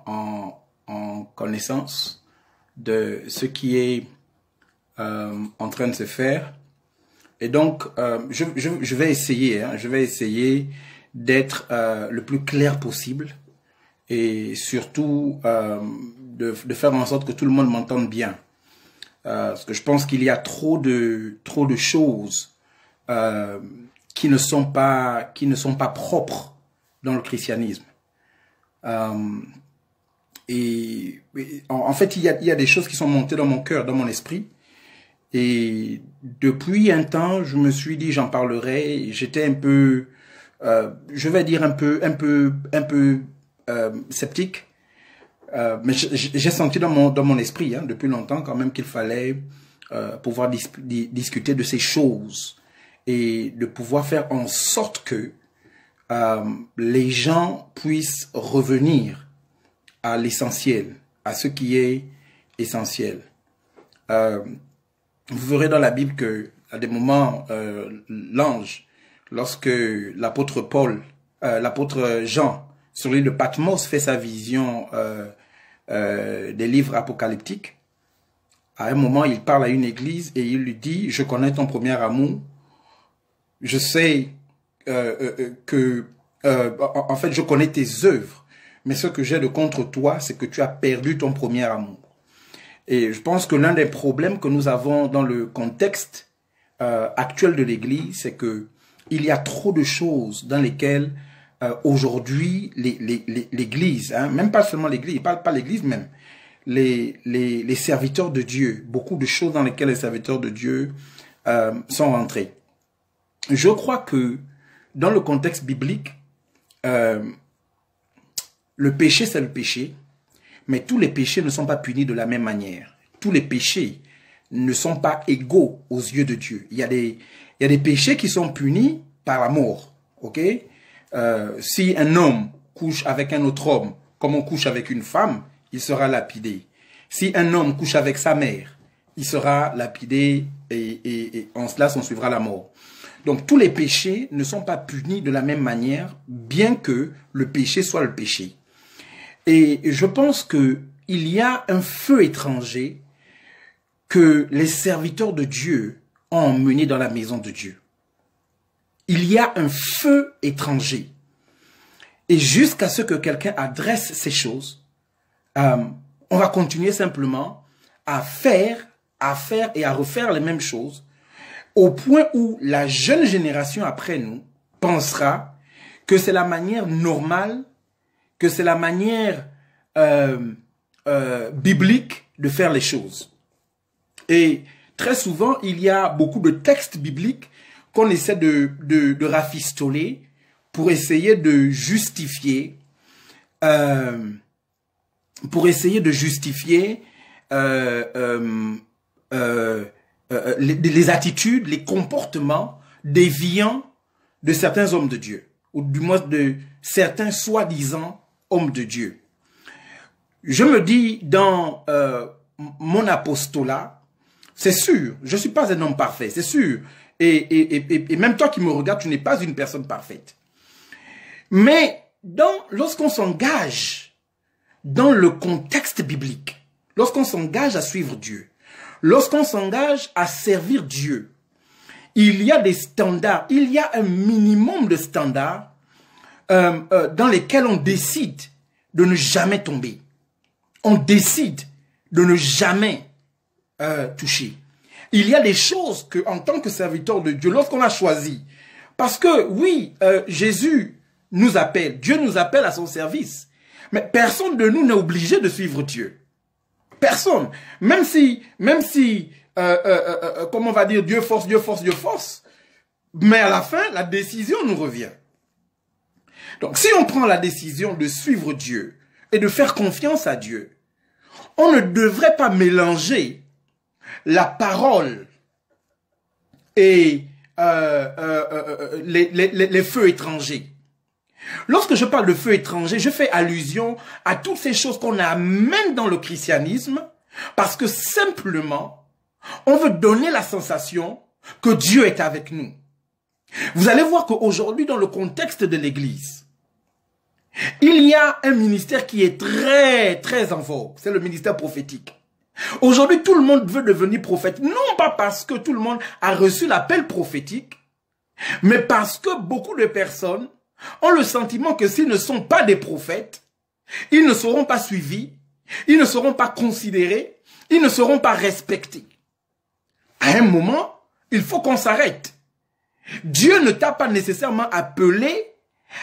en connaissance de ce qui est en train de se faire. Et donc, je vais essayer, d'être le plus clair possible et surtout de faire en sorte que tout le monde m'entende bien. Parce que je pense qu'il y a trop de choses qui ne sont pas propres dans le christianisme. Et en fait, il y a des choses qui sont montées dans mon cœur, dans mon esprit. Et depuis un temps, je me suis dit, j'en parlerai. J'étais un peu, je vais dire un peu sceptique. Mais j'ai senti dans mon esprit, depuis longtemps quand même, qu'il fallait pouvoir discuter de ces choses et de pouvoir faire en sorte que les gens puissent revenir à l'essentiel, à ce qui est essentiel. Vous verrez dans la Bible que à des moments, l'ange, lorsque l'apôtre Jean, sur l'île de Patmos, fait sa vision des livres apocalyptiques, à un moment, il parle à une église et il lui dit, je connais ton premier amour, je sais en fait, je connais tes œuvres, mais ce que j'ai de contre toi, c'est que tu as perdu ton premier amour. Et je pense que l'un des problèmes que nous avons dans le contexte actuel de l'Église, c'est que il y a trop de choses dans lesquelles aujourd'hui l'Église, même pas seulement l'Église, pas l'Église même, les serviteurs de Dieu, beaucoup de choses dans lesquelles les serviteurs de Dieu sont rentrés. Je crois que dans le contexte biblique, le péché c'est le péché. Mais tous les péchés ne sont pas punis de la même manière. Tous les péchés ne sont pas égaux aux yeux de Dieu. Il y a des péchés qui sont punis par la mort. Okay? Si un homme couche avec un autre homme, comme on couche avec une femme, il sera lapidé. Si un homme couche avec sa mère, il sera lapidé et en cela s'en suivra la mort. Donc tous les péchés ne sont pas punis de la même manière, bien que le péché soit le péché. Et je pense que il y a un feu étranger que les serviteurs de Dieu ont emmené dans la maison de Dieu. Il y a un feu étranger. Et jusqu'à ce que quelqu'un adresse ces choses, on va continuer simplement à faire et à refaire les mêmes choses, au point où la jeune génération après nous pensera que c'est la manière normale, que c'est la manière biblique de faire les choses. Et très souvent, il y a beaucoup de textes bibliques qu'on essaie de rafistoler pour essayer de justifier, les attitudes, les comportements déviants de certains hommes de Dieu, ou du moins de certains soi-disant hommes de Dieu. Je me dis dans mon apostolat, c'est sûr, je ne suis pas un homme parfait, c'est sûr. Et même toi qui me regardes, tu n'es pas une personne parfaite. Mais lorsqu'on s'engage dans le contexte biblique, lorsqu'on s'engage à suivre Dieu, lorsqu'on s'engage à servir Dieu, il y a des standards, il y a un minimum de standards dans lesquels on décide de ne jamais tomber. On décide de ne jamais toucher. Il y a des choses que, en tant que serviteur de Dieu, lorsqu'on a choisi, parce que oui, Jésus nous appelle, Dieu nous appelle à son service, mais personne de nous n'est obligé de suivre Dieu. Personne. Même si, comment on va dire, Dieu force, mais à la fin, la décision nous revient. Donc, si on prend la décision de suivre Dieu et de faire confiance à Dieu, on ne devrait pas mélanger la parole et les feux étrangers. Lorsque je parle de feux étrangers, je fais allusion à toutes ces choses qu'on amène dans le christianisme parce que simplement, on veut donner la sensation que Dieu est avec nous. Vous allez voir qu'aujourd'hui, dans le contexte de l'Église, Il y a un ministère qui est très en vogue. C'est le ministère prophétique. Aujourd'hui, tout le monde veut devenir prophète. Non pas parce que tout le monde a reçu l'appel prophétique, mais parce que beaucoup de personnes ont le sentiment que s'ils ne sont pas des prophètes, ils ne seront pas suivis, ils ne seront pas considérés, ils ne seront pas respectés. À un moment, il faut qu'on s'arrête. Dieu ne t'a pas nécessairement appelé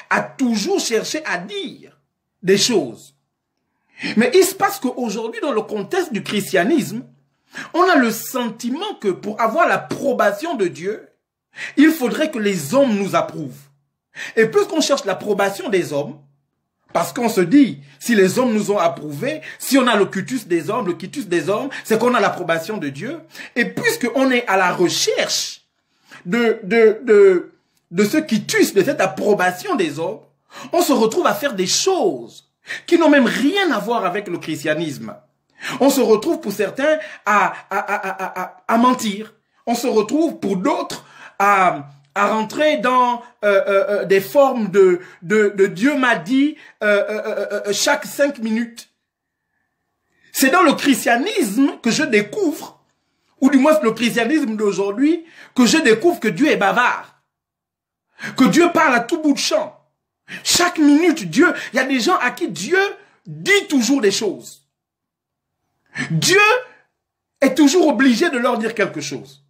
à toujours chercher à dire des choses. Mais il se passe qu'aujourd'hui, dans le contexte du christianisme, on a le sentiment que pour avoir l'approbation de Dieu, il faudrait que les hommes nous approuvent. Et puisqu'on cherche l'approbation des hommes, parce qu'on se dit, si les hommes nous ont approuvés, si on a le quitus des hommes, c'est qu'on a l'approbation de Dieu. Et puisqu'on est à la recherche de ce quitus, de cette approbation des hommes, on se retrouve à faire des choses qui n'ont même rien à voir avec le christianisme. On se retrouve pour certains à mentir. On se retrouve pour d'autres à rentrer dans des formes de Dieu m'a dit chaque 5 minutes. C'est dans le christianisme que je découvre, ou du moins le christianisme d'aujourd'hui, que je découvre que Dieu est bavard. Que Dieu parle à tout bout de champ. Chaque minute, Dieu, il y a des gens à qui Dieu dit toujours des choses. Dieu est toujours obligé de leur dire quelque chose.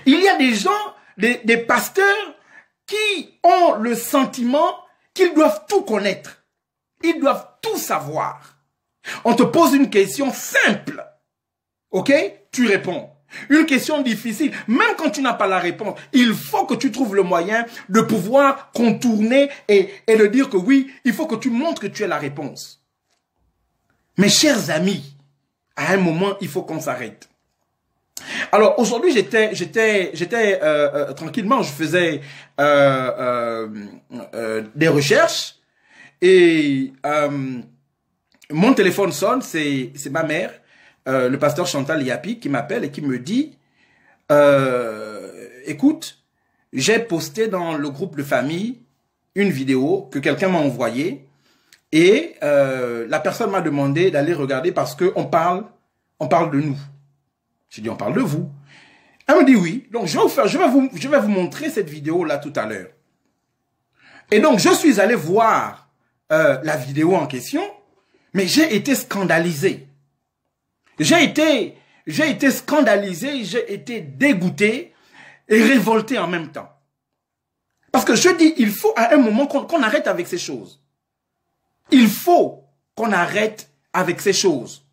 Il y a des gens, des pasteurs qui ont le sentiment qu'ils doivent tout connaître. Ils doivent tout savoir. On te pose une question simple. Ok? Tu réponds. Une question difficile, même quand tu n'as pas la réponse, il faut que tu trouves le moyen de pouvoir contourner et de dire que oui, il faut que tu montres que tu as la réponse. Mes chers amis, à un moment, il faut qu'on s'arrête. Alors aujourd'hui, j'étais tranquillement, je faisais des recherches et mon téléphone sonne, c'est ma mère. Le pasteur Chantal Yapi qui m'appelle et qui me dit écoute, j'ai posté dans le groupe de famille une vidéo que quelqu'un m'a envoyée et la personne m'a demandé d'aller regarder parce que on parle de nous. J'ai dit on parle de vous. Elle me dit oui. Donc je vais vous montrer cette vidéo là tout à l'heure. Et donc je suis allé voir la vidéo en question, mais j'ai été scandalisé. J'ai été scandalisé, j'ai été dégoûté et révolté en même temps. Parce que je dis, il faut à un moment qu'on arrête avec ces choses. Il faut qu'on arrête avec ces choses.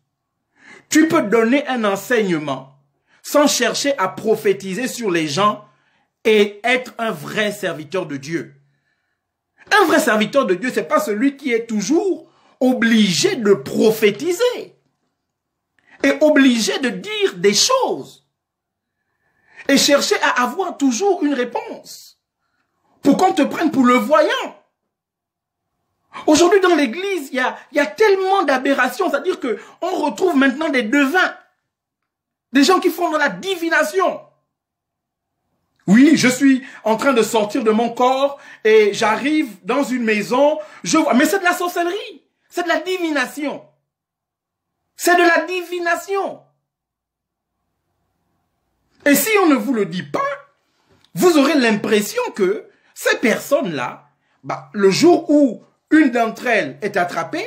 Tu peux donner un enseignement sans chercher à prophétiser sur les gens et être un vrai serviteur de Dieu. Un vrai serviteur de Dieu, c'est pas celui qui est toujours obligé de prophétiser. Est obligé de dire des choses et chercher à avoir toujours une réponse pour qu'on te prenne pour le voyant. Aujourd'hui dans l'église, il y a tellement d'aberrations, c'est-à-dire que on retrouve maintenant des devins, des gens qui font de la divination. Oui, je suis en train de sortir de mon corps et j'arrive dans une maison, je vois, mais c'est de la sorcellerie, c'est de la divination. C'est de la divination. Et si on ne vous le dit pas, vous aurez l'impression que ces personnes-là, le jour où une d'entre elles est attrapée,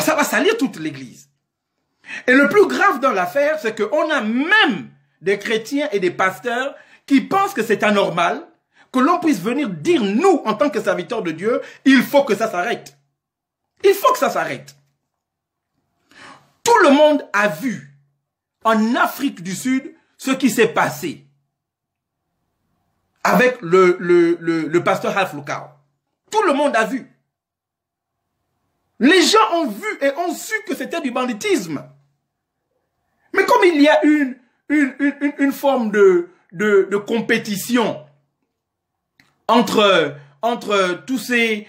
ça va salir toute l'église. Et le plus grave dans l'affaire, c'est qu'on a même des chrétiens et des pasteurs qui pensent que c'est anormal, que l'on puisse venir dire, nous, en tant que serviteurs de Dieu, il faut que ça s'arrête. Il faut que ça s'arrête. Tout le monde a vu en Afrique du Sud ce qui s'est passé avec le pasteur Half Lukao. Tout le monde a vu. Les gens ont vu et ont su que c'était du banditisme. Mais comme il y a une forme de compétition entre tous ces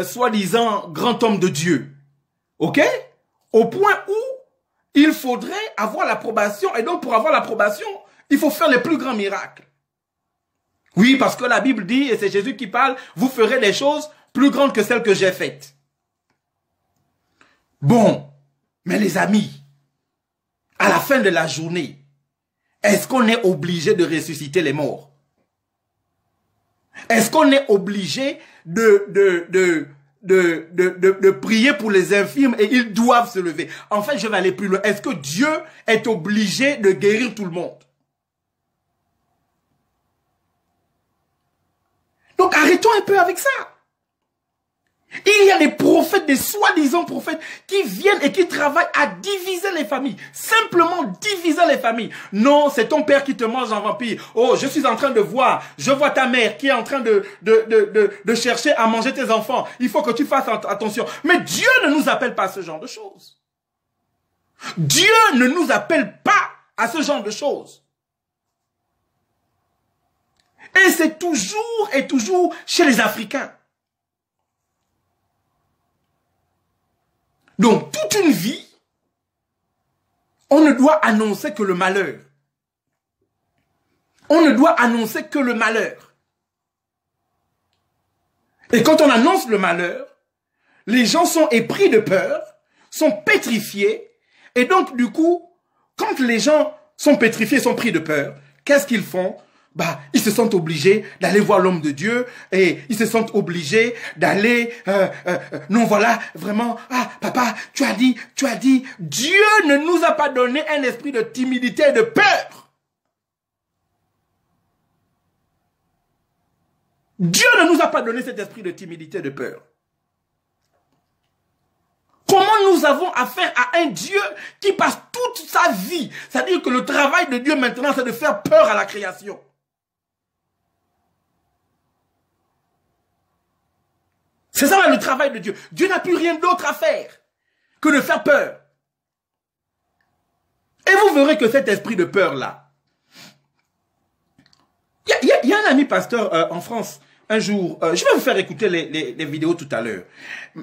soi-disant grands hommes de Dieu, ok? Au point où il faudrait avoir l'approbation. Et donc, pour avoir l'approbation, il faut faire les plus grands miracles. Oui, parce que la Bible dit, et c'est Jésus qui parle, vous ferez des choses plus grande que celle que j'ai faite. Bon, mais les amis, à la fin de la journée, est-ce qu'on est obligé de ressusciter les morts? Est-ce qu'on est obligé de prier pour les infirmes et ils doivent se lever? En fait, je vais aller plus loin. Est-ce que Dieu est obligé de guérir tout le monde? Donc arrêtons un peu avec ça. Il y a des prophètes, des soi-disant prophètes qui viennent et qui travaillent à diviser les familles. Simplement diviser les familles. Non, c'est ton père qui te mange en vampire. Oh, je suis en train de voir, je vois ta mère qui est en train de chercher à manger tes enfants. Il faut que tu fasses attention. Mais Dieu ne nous appelle pas à ce genre de choses. Dieu ne nous appelle pas à ce genre de choses. Et c'est toujours et toujours chez les Africains. Donc, toute une vie, on ne doit annoncer que le malheur. On ne doit annoncer que le malheur. Et quand on annonce le malheur, les gens sont épris de peur, sont pétrifiés. Et donc, du coup, quand les gens sont pétrifiés, sont pris de peur, qu'est-ce qu'ils font? Bah, ils se sentent obligés d'aller voir l'homme de Dieu et ils se sentent obligés d'aller, non voilà, vraiment, ah papa, tu as dit, Dieu ne nous a pas donné un esprit de timidité et de peur. Dieu ne nous a pas donné cet esprit de timidité et de peur. Comment nous avons affaire à un Dieu qui passe toute sa vie, c'est-à-dire que le travail de Dieu maintenant c'est de faire peur à la création. C'est ça le travail de Dieu. Dieu n'a plus rien d'autre à faire que de faire peur. Et vous verrez que cet esprit de peur-là, il y a un ami pasteur en France, un jour, je vais vous faire écouter les vidéos tout à l'heure.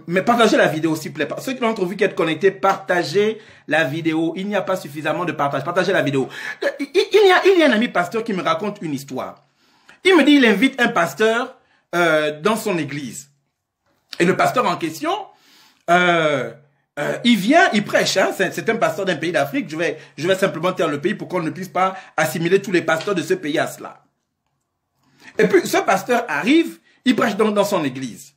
Mais partagez la vidéo s'il vous plaît. Ceux qui l'ont entrevu, qui êtes connectés, partagez la vidéo. Il n'y a pas suffisamment de partage. Partagez la vidéo. Il y a un ami pasteur qui me raconte une histoire. Il me dit, il invite un pasteur dans son église. Et le pasteur en question, il vient, il prêche. Hein, c'est un pasteur d'un pays d'Afrique. Je vais simplement taire le pays pour qu'on ne puisse pas assimiler tous les pasteurs de ce pays à cela. Et puis, ce pasteur arrive, il prêche donc dans son église.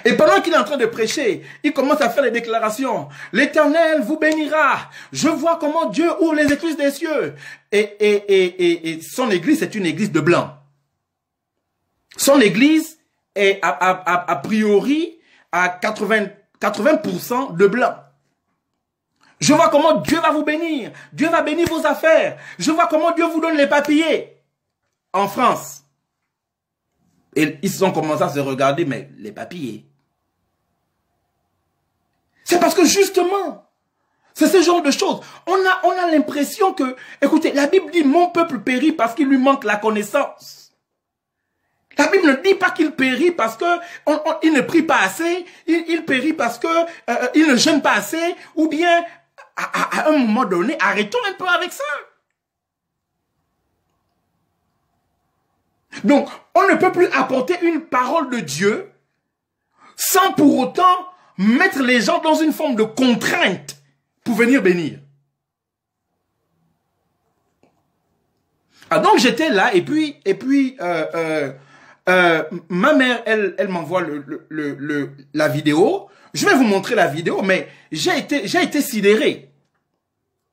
Et pendant qu'il est en train de prêcher, il commence à faire les déclarations. L'Éternel vous bénira. Je vois comment Dieu ouvre les écluses des cieux. Et son église, c'est une église de blancs. Son église est a priori à 80% de blancs. Je vois comment Dieu va vous bénir. Dieu va bénir vos affaires. Je vois comment Dieu vous donne les papiers. En France. Et ils ont commencé à se regarder, mais les papiers. C'est parce que justement, c'est ce genre de choses. On a l'impression que, écoutez, la Bible dit, mon peuple périt parce qu'il lui manque la connaissance. La Bible ne dit pas qu'il périt parce que il ne prie pas assez, il périt parce que il ne jeûne pas assez, ou bien à un moment donné, arrêtons un peu avec ça. Donc, on ne peut plus apporter une parole de Dieu sans pour autant mettre les gens dans une forme de contrainte pour venir bénir. Ah, donc j'étais là et puis ma mère, elle m'envoie la vidéo. Je vais vous montrer la vidéo, mais j'ai été sidéré.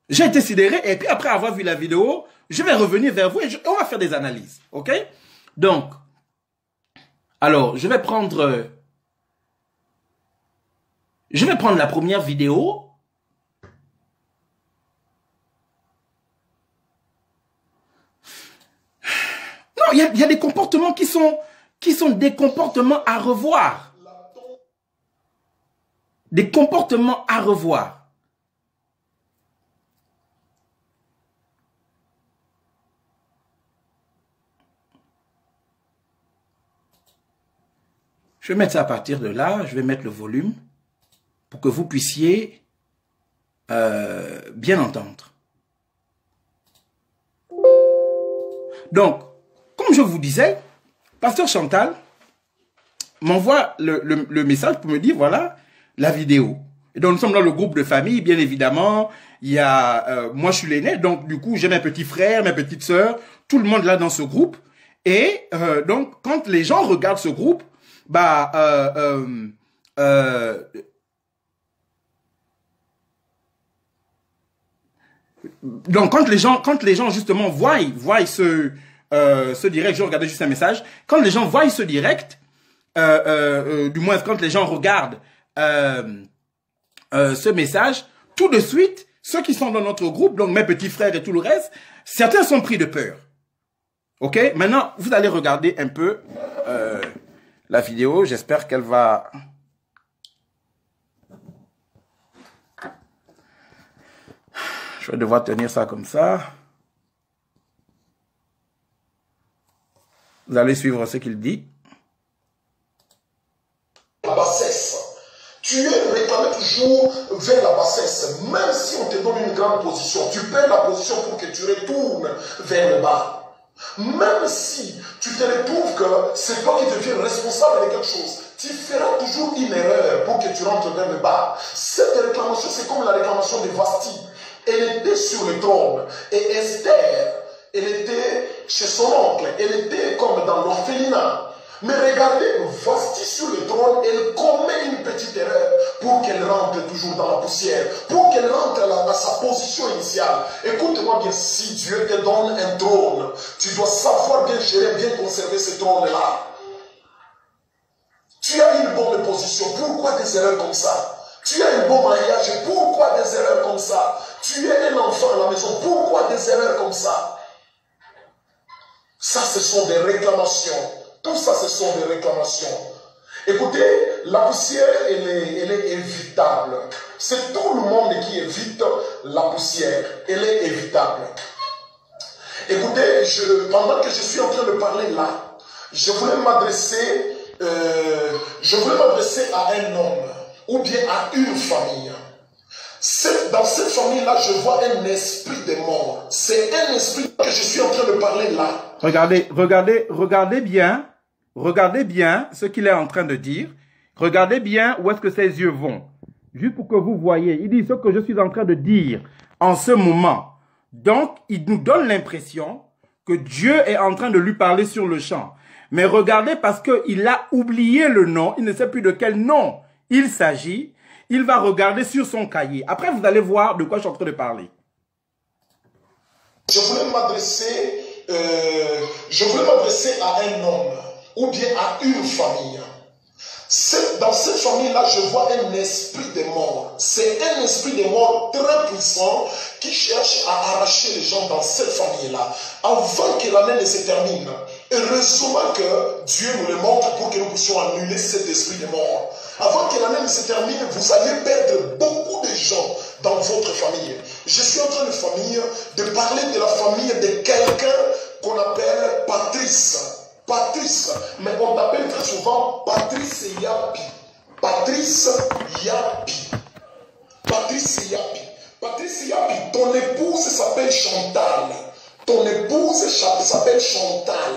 J'ai été sidéré et puis après avoir vu la vidéo, je vais revenir vers vous et on va faire des analyses. Ok? Donc, alors, je vais prendre la première vidéo. Non, il y a des comportements qui sont des comportements à revoir. Des comportements à revoir. Je vais mettre ça à partir de là, je vais mettre le volume pour que vous puissiez bien entendre. Donc, comme je vous disais, Pasteur Chantal m'envoie le message pour me dire, voilà, la vidéo. Et donc, nous sommes dans le groupe de famille, bien évidemment. Il y a, moi, je suis l'aîné, donc du coup, j'ai mes petits frères, mes petites sœurs, tout le monde là dans ce groupe. Et donc, quand les gens regardent ce groupe, bah, donc quand les gens justement voient ce direct, je regardais juste un message. Quand les gens voient ce direct, du moins quand les gens regardent ce message, tout de suite, ceux qui sont dans notre groupe, donc mes petits frères et tout le reste, certains sont pris de peur. Ok? Maintenant, vous allez regarder un peu la vidéo. J'espère qu'elle va... Je vais devoir tenir ça comme ça. Vous allez suivre ce qu'il dit. La bassesse. Tu es réclamé toujours vers la bassesse. Même si on te donne une grande position, tu perds la position pour que tu retournes vers le bas. Même si tu te retrouves que c'est toi qui deviens responsable de quelque chose, tu feras toujours une erreur pour que tu rentres vers le bas. Cette réclamation, c'est comme la réclamation de Vasti. Elle était sur le trône. Et Esther, elle était chez son oncle. Elle était comme dans l'orphelinat. Mais regardez, Vasti sur le trône, elle commet une petite erreur pour qu'elle rentre toujours dans la poussière, pour qu'elle rentre à sa position initiale. Écoute-moi bien, si Dieu te donne un trône, tu dois savoir bien gérer, bien conserver ce trône-là. Tu as une bonne position, pourquoi des erreurs comme ça? Tu as un bon mariage, pourquoi des erreurs comme ça? Tu es un enfant à la maison, pourquoi des erreurs comme ça? Ça, ce sont des réclamations. Tout ça, ce sont des réclamations. Écoutez, la poussière, elle est évitable. C'est tout le monde qui évite la poussière. Elle est évitable. Écoutez, pendant que je suis en train de parler là, je voulais m'adresser à un homme ou bien à une famille. Dans cette famille-là, je vois un esprit de mort. C'est un esprit que je suis en train de parler là. Regardez bien ce qu'il est en train de dire. Regardez bien où est-ce que ses yeux vont. Juste pour que vous voyez. Il dit ce que je suis en train de dire en ce moment. Donc, il nous donne l'impression que Dieu est en train de lui parler sur le champ. Mais regardez, parce qu'il a oublié le nom, il ne sait plus de quel nom il s'agit. Il va regarder sur son cahier. Après, vous allez voir de quoi je suis en train de parler. Je voulais m'adresser à un homme ou bien à une famille. Dans cette famille-là, je vois un esprit de mort. C'est un esprit de mort très puissant qui cherche à arracher les gens dans cette famille-là. Avant que l'année ne se termine, heureusement que Dieu nous le montre pour que nous puissions annuler cet esprit de mort. Avant que l'année ne se termine, vous allez perdre beaucoup de gens dans votre famille. Je suis en train de parler de la famille de quelqu'un qu'on appelle Patrice. Patrice, mais on l'appelle très souvent Patrice Yapi. Patrice Yapi. Patrice Yapi. Patrice Yapi, ton épouse s'appelle Chantal. Ton épouse s'appelle Chantal.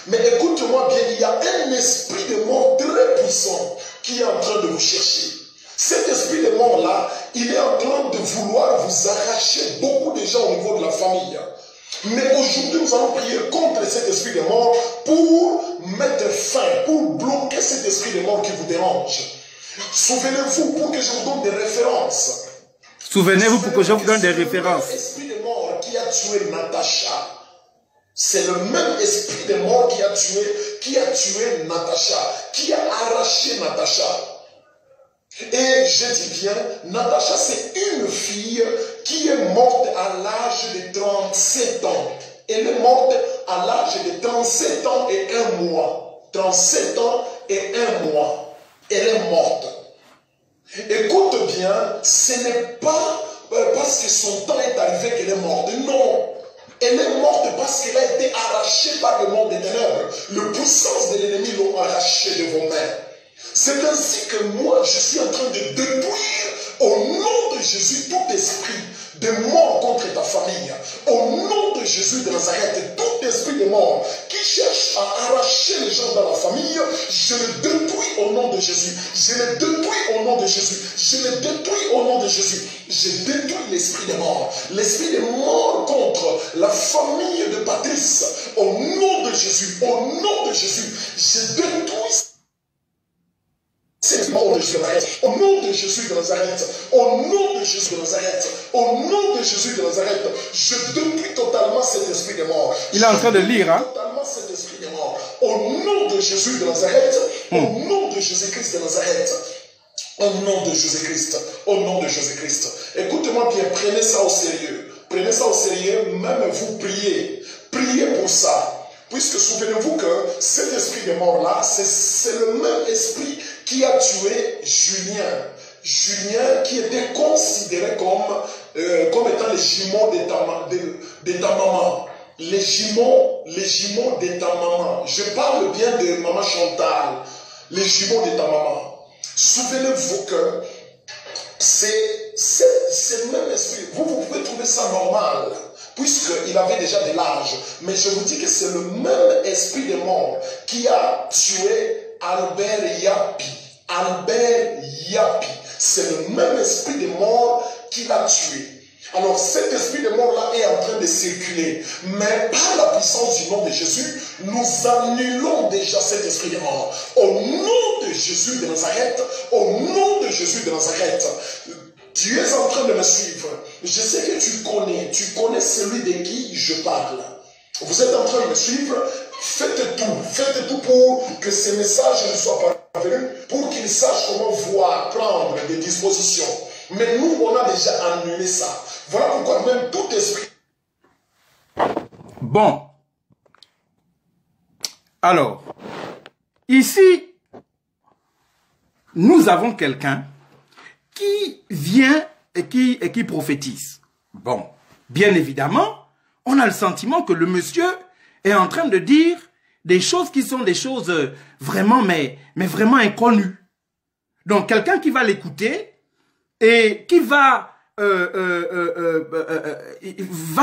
Mais écoute-moi bien, il y a un esprit de mort très puissant qui est en train de vous chercher. Cet esprit de mort-là, il est en train de vouloir vous arracher beaucoup de gens au niveau de la famille. Mais aujourd'hui, nous allons prier contre cet esprit de mort pour mettre fin, pour bloquer cet esprit de mort qui vous dérange. Souvenez-vous pour que je vous donne des références. Souvenez-vous pour que je vous donne des références. L'esprit de mort qui a tué Natacha. C'est le même esprit de mort qui a tué Natacha, qui a arraché Natacha. Et je dis bien, Natacha, c'est une fille qui est morte à l'âge de 37 ans. Elle est morte à l'âge de 37 ans et 1 mois. 37 ans et 1 mois. Elle est morte. Écoute bien, ce n'est pas parce que son temps est arrivé qu'elle est morte. Non. Elle est morte parce qu'elle a été arrachée par le monde des ténèbres. Le puissance de l'ennemi l'ont arrachée de vos mains. C'est ainsi que moi, je suis en train de détruire au nom de Jésus tout esprit de mort contre ta famille. Au nom de Jésus de Nazareth, tout esprit de mort qui cherche à arracher les gens dans la famille, je les détruis au nom de Jésus. Je les détruis au nom de Jésus. Je les détruis au nom de Jésus. Je détruis l'esprit des morts. L'esprit des morts contre la famille de Patrice. Au nom de Jésus. Au nom de Jésus. Je détruis c'est mort de Jésus de Nazareth. Au nom de Jésus de Nazareth. Au nom de Jésus de Nazareth. Au nom de Jésus de Nazareth. Je détruis totalement cet esprit de mort. Il est en train de lire, hein? Totalement cet esprit de mort. Au nom de Jésus de Nazareth. Au nom de Jésus-Christ de Nazareth. Au nom de Jésus-Christ. Au nom de Jésus-Christ. Écoutez-moi bien. Prenez ça au sérieux. Prenez ça au sérieux. Même vous priez. Priez pour ça. Puisque souvenez-vous que cet esprit de mort-là, c'est le même esprit qui a tué Julien. Julien qui était considéré comme étant les jumeaux de ta maman. Les jumeaux de ta maman. Je parle bien de maman Chantal. Les jumeaux de ta maman. Souvenez-vous que c'est le même esprit. Vous pouvez trouver ça normal. Puisqu'il avait déjà de l'âge. Mais je vous dis que c'est le même esprit de mort qui a tué Albert Yapi. Albert Yapi. C'est le même esprit de mort qui l'a tué. Alors cet esprit de mort-là est en train de circuler. Mais par la puissance du nom de Jésus, nous annulons déjà cet esprit de mort. Au nom de Jésus de Nazareth, au nom de Jésus de Nazareth, tu es en train de me suivre. Je sais que tu connais celui de qui je parle. Vous êtes en train de me suivre. Faites tout pour que ces messages ne soient pas parvenus, pour qu'ils sachent comment voir, prendre des dispositions. Mais nous, on a déjà annulé ça. Voilà pourquoi même tout esprit. Bon. Alors, ici, nous avons quelqu'un qui vient et qui prophétise. Bon, bien évidemment, on a le sentiment que le monsieur est en train de dire des choses qui sont des choses vraiment, mais vraiment inconnues. Donc, quelqu'un qui va l'écouter et qui va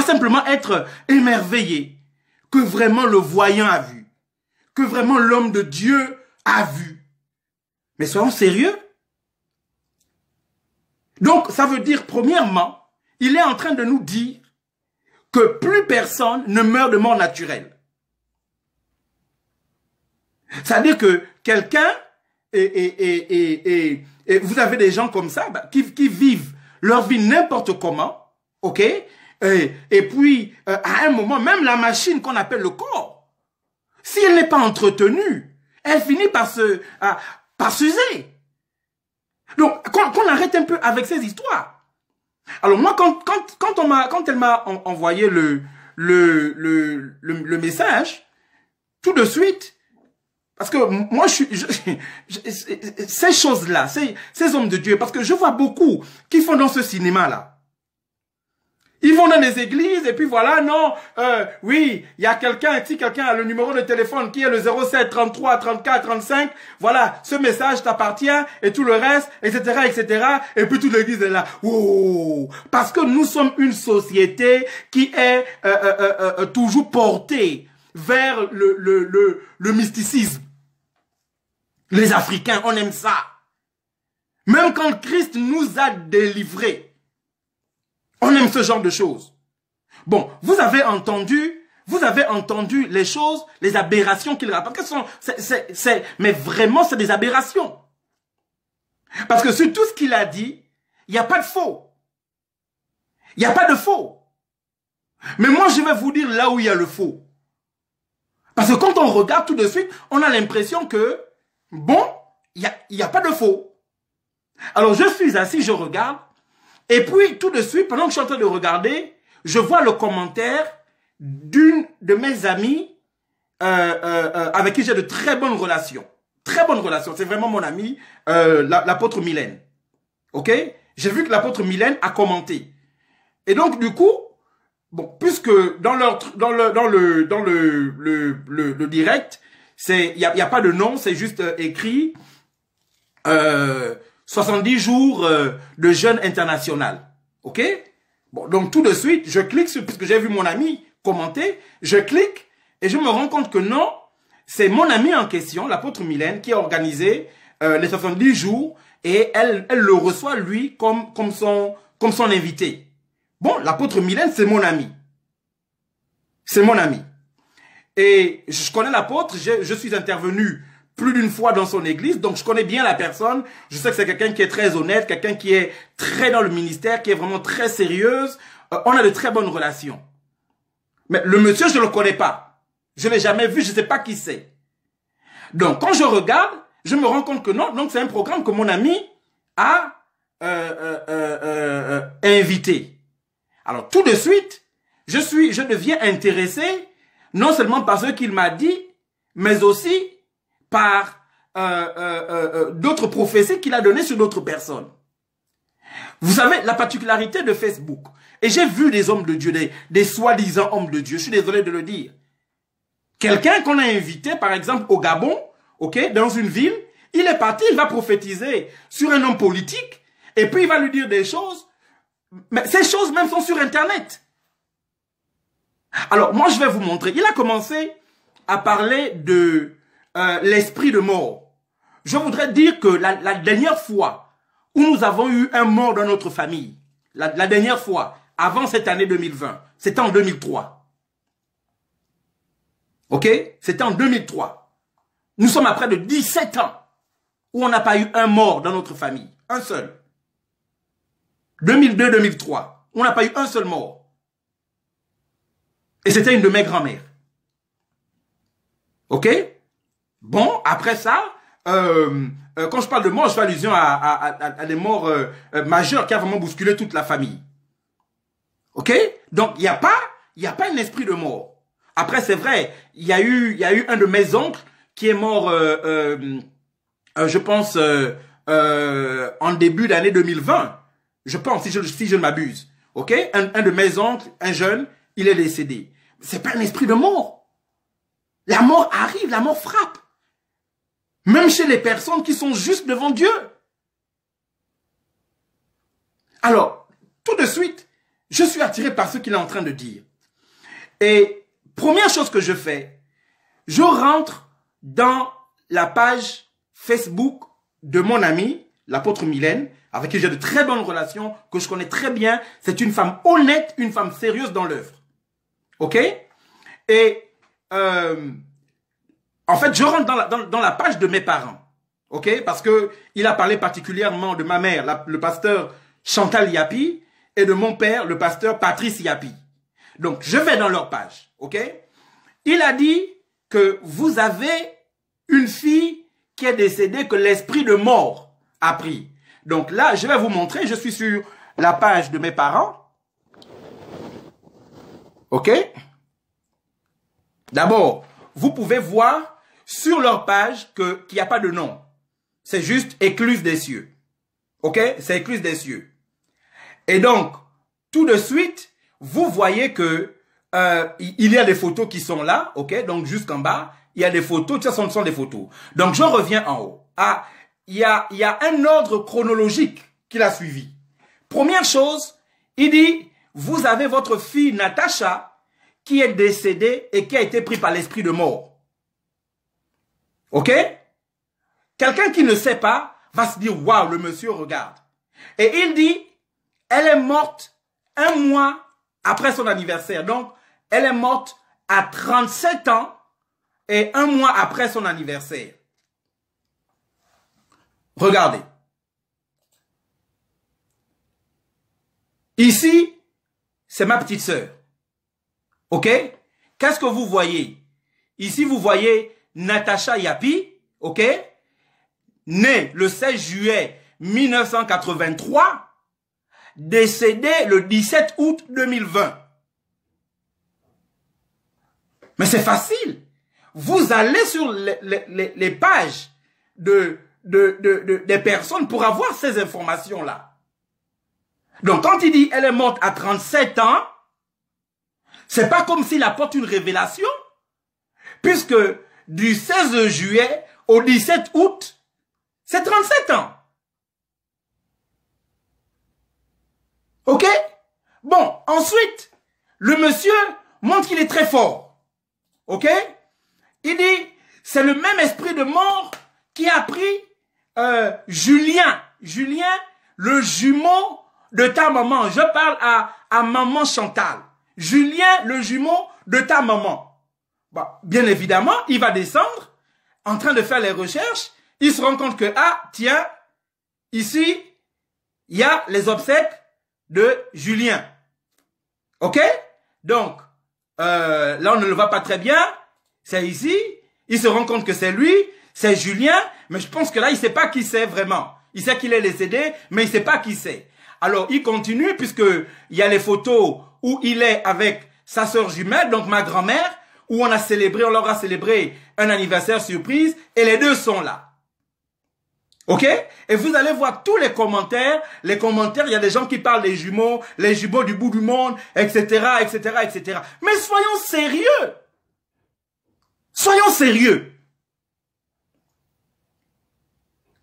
simplement être émerveillé que vraiment le voyant a vu, que vraiment l'homme de Dieu a vu. Mais soyons sérieux. Donc, ça veut dire, premièrement, il est en train de nous dire que plus personne ne meurt de mort naturelle. C'est-à-dire que quelqu'un, et vous avez des gens comme ça, qui vivent leur vie n'importe comment, ok? Et puis, à un moment, même la machine qu'on appelle le corps, si elle n'est pas entretenue, elle finit par s'user. Donc, qu'on arrête un peu avec ces histoires. Alors moi, quand elle m'a envoyé le message, tout de suite, parce que moi, ces choses-là, ces hommes de Dieu, parce que je vois beaucoup qui font dans ce cinéma-là. Ils vont dans les églises et puis voilà, non, oui, il y a quelqu'un, si quelqu'un a le numéro de téléphone qui est le 07 33 34 35, voilà, ce message t'appartient et tout le reste, etc., etc. Et puis toute l'église est là, oh, parce que nous sommes une société qui est toujours portée vers le mysticisme. Les Africains, on aime ça. Même quand Christ nous a délivrés, on aime ce genre de choses. Bon, vous avez entendu les choses, les aberrations qu'il rapporte. Mais vraiment, c'est des aberrations. Parce que sur tout ce qu'il a dit, il n'y a pas de faux. Il n'y a pas de faux. Mais moi, je vais vous dire là où il y a le faux. Parce que quand on regarde tout de suite, on a l'impression que, bon, il n'y a pas de faux. Alors, je suis assis, je regarde. Et puis, tout de suite, pendant que je suis en train de regarder, je vois le commentaire d'une de mes amies avec qui j'ai de très bonnes relations. Très bonnes relations. C'est vraiment mon amie, l'apôtre Mylène. Ok? J'ai vu que l'apôtre Mylène a commenté. Et donc, du coup, bon, puisque dans le direct, il n'y a pas de nom, c'est juste écrit 70 jours de jeûne international. Ok? Bon, donc tout de suite, je clique sur, puisque j'ai vu mon ami commenter, je clique et je me rends compte que non, c'est mon amie en question, l'apôtre Mylène, qui a organisé les 70 jours et elle le reçoit, lui, comme son invité. Bon, l'apôtre Mylène, c'est mon ami. C'est mon ami. Et je connais l'apôtre, je suis intervenu plus d'une fois dans son église, donc je connais bien la personne. Je sais que c'est quelqu'un qui est très honnête, quelqu'un qui est très dans le ministère, qui est vraiment très sérieuse. On a de très bonnes relations. Mais le monsieur, je ne le connais pas. Je ne l'ai jamais vu, je ne sais pas qui c'est. Donc, quand je regarde, je me rends compte que non, donc c'est un programme que mon ami a invité. Alors, tout de suite, je deviens intéressé, non seulement par ce qu'il m'a dit, mais aussi par d'autres prophéties qu'il a données sur d'autres personnes. Vous savez, la particularité de Facebook, et j'ai vu des hommes de Dieu, des soi-disant hommes de Dieu, je suis désolé de le dire. Quelqu'un qu'on a invité, par exemple, au Gabon, ok, dans une ville, il est parti, il va prophétiser sur un homme politique, et puis il va lui dire des choses, mais ces choses même sont sur Internet. Alors, moi, je vais vous montrer. Il a commencé à parler de l'esprit de mort. Je voudrais dire que la dernière fois où nous avons eu un mort dans notre famille, la dernière fois, avant cette année 2020, c'était en 2003. Ok? C'était en 2003. Nous sommes à près de 17 ans où on n'a pas eu un mort dans notre famille. Un seul. 2002-2003. On n'a pas eu un seul mort. Et c'était une de mes grand-mères. Ok? Bon, après ça, quand je parle de mort, je fais allusion à des morts majeures qui a vraiment bousculé toute la famille. Ok? Donc, il n'y a pas un esprit de mort. Après, c'est vrai, il y a eu un de mes oncles qui est mort, je pense, en début d'année 2020. Je pense, si je ne m'abuse. Ok? Un de mes oncles, un jeune, il est décédé. C'est pas un esprit de mort. La mort arrive, la mort frappe. Même chez les personnes qui sont juste devant Dieu. Alors, tout de suite, je suis attiré par ce qu'il est en train de dire. Et première chose que je fais, je rentre dans la page Facebook de mon ami, l'apôtre Mylène, avec qui j'ai de très bonnes relations, que je connais très bien. C'est une femme honnête, une femme sérieuse dans l'œuvre. Ok? Et en fait, je rentre dans la page de mes parents. Ok? Parce que il a parlé particulièrement de ma mère, le pasteur Chantal Yapi, et de mon père, le pasteur Patrice Yapi. Donc, je vais dans leur page. Ok? Il a dit que vous avez une fille qui est décédée, que l'esprit de mort a pris. Donc là, je vais vous montrer, je suis sur la page de mes parents. Ok? D'abord, vous pouvez voir sur leur page qu'il n'y a pas de nom. C'est juste Écluse des cieux. Ok? C'est Écluse des cieux. Et donc, tout de suite, vous voyez que il y a des photos qui sont là. Ok? Donc, jusqu'en bas, il y a des photos. Ça, ce sont des photos. Donc, je reviens en haut. Ah, il y a un ordre chronologique qu'il a suivi. Première chose, il dit, vous avez votre fille Natacha qui est décédée et qui a été prise par l'esprit de mort. Ok? Quelqu'un qui ne sait pas va se dire, waouh, le monsieur regarde. Et il dit, elle est morte un mois après son anniversaire. Donc, elle est morte à 37 ans et un mois après son anniversaire. Regardez. Ici, c'est ma petite sœur. Ok? Qu'est-ce que vous voyez? Ici, vous voyez Natacha Yapi, ok? Née le 16 juillet 1983, décédée le 17 août 2020. Mais c'est facile. Vous allez sur les pages des personnes pour avoir ces informations-là. Donc, quand il dit elle est morte à 37 ans, c'est pas comme s'il apporte une révélation, puisque du 16 juillet au 17 août, c'est 37 ans. Ok? Bon, ensuite, le monsieur montre qu'il est très fort. Ok? Il dit, c'est le même esprit de mort qui a pris Julien. Julien, le jumeau de ta maman. Je parle à maman Chantal. Julien, le jumeau de ta maman. Bon, bien évidemment, il va descendre, en train de faire les recherches. Il se rend compte que, ah, tiens, ici, il y a les obsèques de Julien. OK? Donc, là, on ne le voit pas très bien. C'est ici. Il se rend compte que c'est lui, c'est Julien. Mais je pense que là, il ne sait pas qui c'est vraiment. Il sait qu'il est décédé, mais il ne sait pas qui c'est. Alors, il continue, puisqu'il y a les photos où il est avec sa sœur jumelle, donc ma grand-mère, où on leur a célébré un anniversaire surprise, et les deux sont là. OK? Et vous allez voir tous les commentaires. Les commentaires, il y a des gens qui parlent des jumeaux, les jumeaux du bout du monde, etc., etc., etc. Mais soyons sérieux. Soyons sérieux.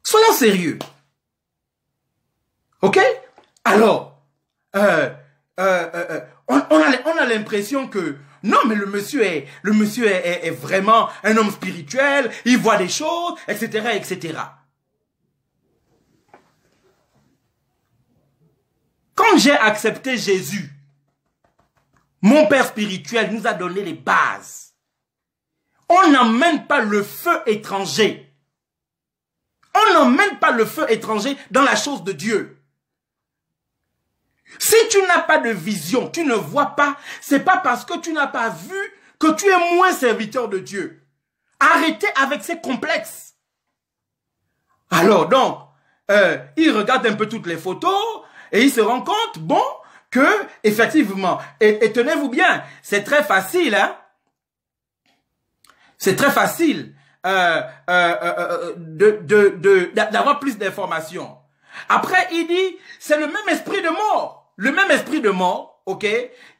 Soyons sérieux. OK? Alors, on a l'impression que non, mais le monsieur est vraiment un homme spirituel, il voit des choses, etc., etc. Quand j'ai accepté Jésus, mon Père spirituel nous a donné les bases. On n'emmène pas le feu étranger. On n'emmène pas le feu étranger dans la chose de Dieu. Si tu n'as pas de vision, tu ne vois pas, c'est pas parce que tu n'as pas vu que tu es moins serviteur de Dieu. Arrêtez avec ces complexes. Alors donc, il regarde un peu toutes les photos et il se rend compte, bon, que effectivement, et tenez-vous bien, c'est très facile, hein. C'est très facile d'avoir plus d'informations. Après, il dit, c'est le même esprit de mort. Le même esprit de mort, ok,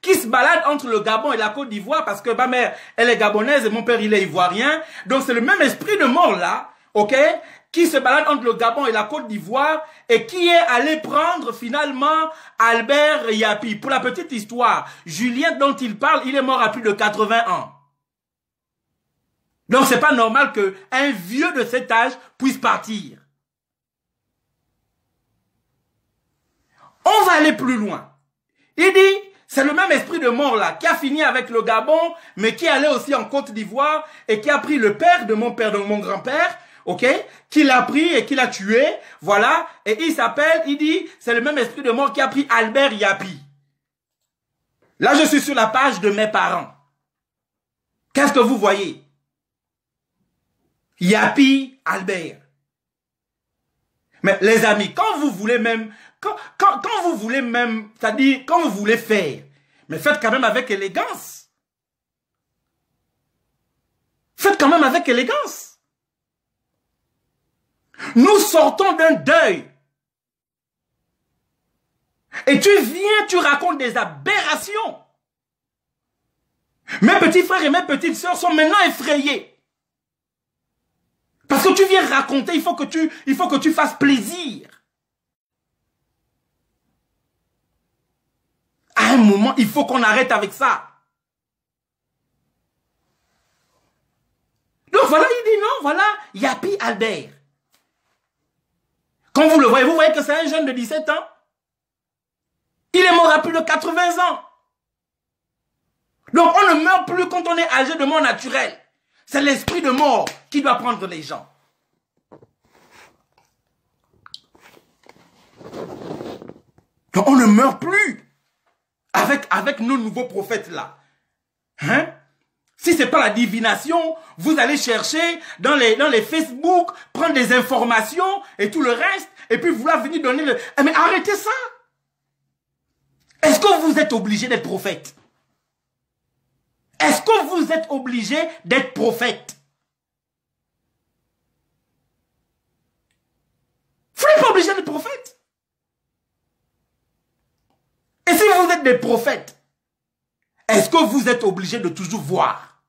qui se balade entre le Gabon et la Côte d'Ivoire parce que ma mère, elle est gabonaise et mon père, il est ivoirien. Donc, c'est le même esprit de mort là, ok, qui se balade entre le Gabon et la Côte d'Ivoire et qui est allé prendre finalement Albert Yapi. Pour la petite histoire, Julien dont il parle, il est mort à plus de 80 ans. Donc, c'est pas normal qu'un vieux de cet âge puisse partir. On va aller plus loin. Il dit, c'est le même esprit de mort là, qui a fini avec le Gabon, mais qui allait aussi en Côte d'Ivoire et qui a pris le père de mon père, donc mon grand-père, ok, qui l'a pris et qui l'a tué, voilà, et il s'appelle, il dit, c'est le même esprit de mort qui a pris Albert Yapi. Là, je suis sur la page de mes parents. Qu'est-ce que vous voyez? Yapi, Albert. Mais les amis, quand vous voulez même, quand vous voulez même, c'est-à-dire quand vous voulez faire, mais faites quand même avec élégance. Faites quand même avec élégance. Nous sortons d'un deuil. Et tu viens, tu racontes des aberrations. Mes petits frères et mes petites sœurs sont maintenant effrayés. Parce que tu viens raconter, il faut que tu fasses plaisir. À un moment, il faut qu'on arrête avec ça. Donc voilà, il dit non, voilà, Yapi Albert. Quand vous le voyez, vous voyez que c'est un jeune de 17 ans. Il est mort à plus de 80 ans. Donc on ne meurt plus quand on est âgé de mort naturelle. C'est l'esprit de mort qui doit prendre les gens. Donc on ne meurt plus avec nos nouveaux prophètes là. Hein? Si ce n'est pas la divination, vous allez chercher dans les Facebook, prendre des informations et tout le reste, et puis vouloir venir donner le... Mais arrêtez ça! Est-ce que vous êtes obligé d'être prophète? Est-ce que vous êtes obligé d'être prophète? Vous n'êtes pas obligé d'être prophète. Et si vous êtes des prophètes, est-ce que vous êtes obligé de toujours voir?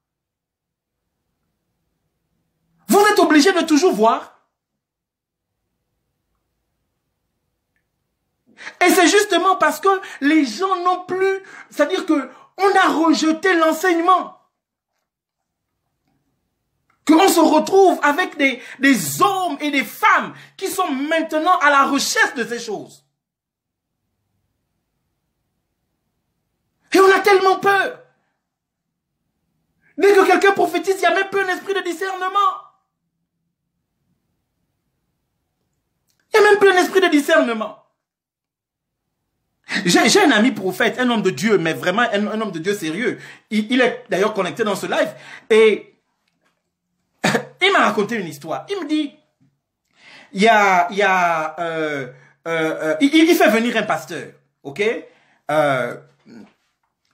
Vous êtes obligé de toujours voir? Et c'est justement parce que les gens n'ont plus... C'est-à-dire que on a rejeté l'enseignement. qu'on se retrouve avec des hommes et des femmes qui sont maintenant à la recherche de ces choses. Et on a tellement peur. Dès que quelqu'un prophétise, il y a même peu un esprit de discernement. Il y a même plus un esprit de discernement. J'ai un ami prophète, un homme de Dieu, mais vraiment un homme de Dieu sérieux. Il est d'ailleurs connecté dans ce live. Et il m'a raconté une histoire. Il me dit, il fait venir un pasteur, ok?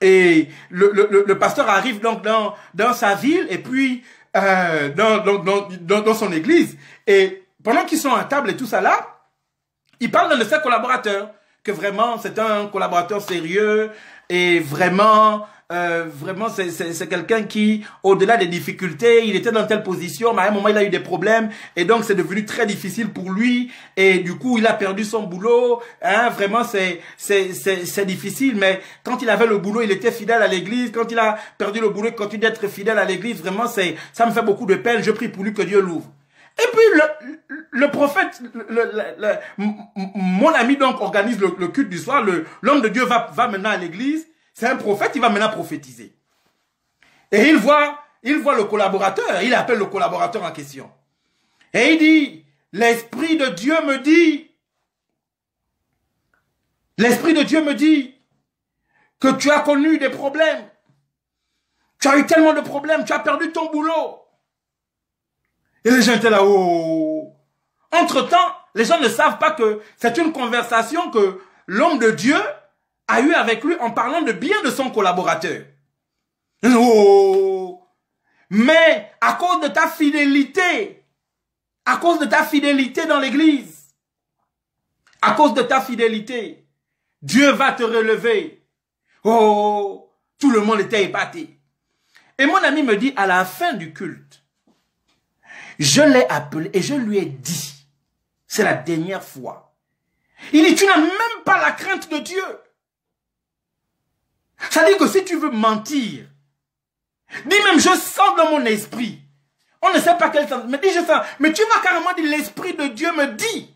Et le pasteur arrive donc dans sa ville et puis dans son église. Et pendant qu'ils sont à table et tout ça là, il parle d'un de ses collaborateurs, que vraiment c'est un collaborateur sérieux et vraiment c'est quelqu'un qui, au-delà des difficultés, il était dans telle position, mais à un moment il a eu des problèmes et donc c'est devenu très difficile pour lui et du coup il a perdu son boulot. Hein, vraiment c'est difficile, mais quand il avait le boulot, il était fidèle à l'église. Quand il a perdu le boulot, il continue d'être fidèle à l'église. Vraiment ça me fait beaucoup de peine. Je prie pour lui que Dieu l'ouvre. Et puis le prophète, mon ami donc organise le culte du soir. L'homme de Dieu va maintenant à l'église. C'est un prophète, il va maintenant prophétiser. Et il voit le collaborateur. Il appelle le collaborateur en question. Et il dit, l'Esprit de Dieu me dit que tu as connu des problèmes. Tu as eu tellement de problèmes, tu as perdu ton boulot. Et les gens étaient là, oh. Entre-temps, les gens ne savent pas que c'est une conversation que l'homme de Dieu a eu avec lui en parlant de bien de son collaborateur. Oh. Mais à cause de ta fidélité dans l'église, à cause de ta fidélité, Dieu va te relever. Oh, tout le monde était épaté. Et mon ami me dit, à la fin du culte, je l'ai appelé et je lui ai dit, c'est la dernière fois. Il dit, tu n'as même pas la crainte de Dieu. Ça dit que si tu veux mentir, dis même, je sens dans mon esprit. On ne sait pas quel sens, mais dis, je sens. Mais tu vas carrément dire, l'Esprit de Dieu me dit.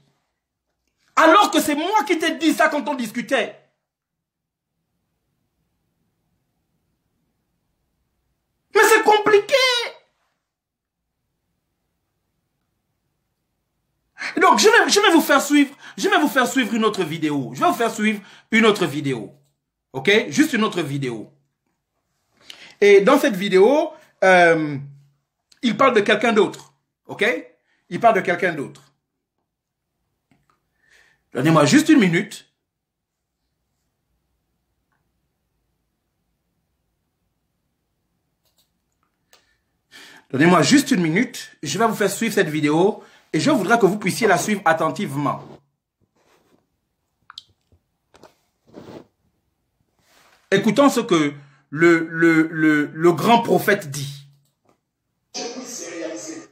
Alors que c'est moi qui t'ai dit ça quand on discutait. Mais c'est compliqué. Donc, je vais vous faire suivre une autre vidéo. Je vais vous faire suivre une autre vidéo. Ok? Juste une autre vidéo. Et dans cette vidéo, il parle de quelqu'un d'autre. Ok? Il parle de quelqu'un d'autre. Donnez-moi juste une minute. Donnez-moi juste une minute. Je vais vous faire suivre cette vidéo. Et je voudrais que vous puissiez la suivre attentivement. Écoutons ce que le grand prophète dit. Je puisse réaliser.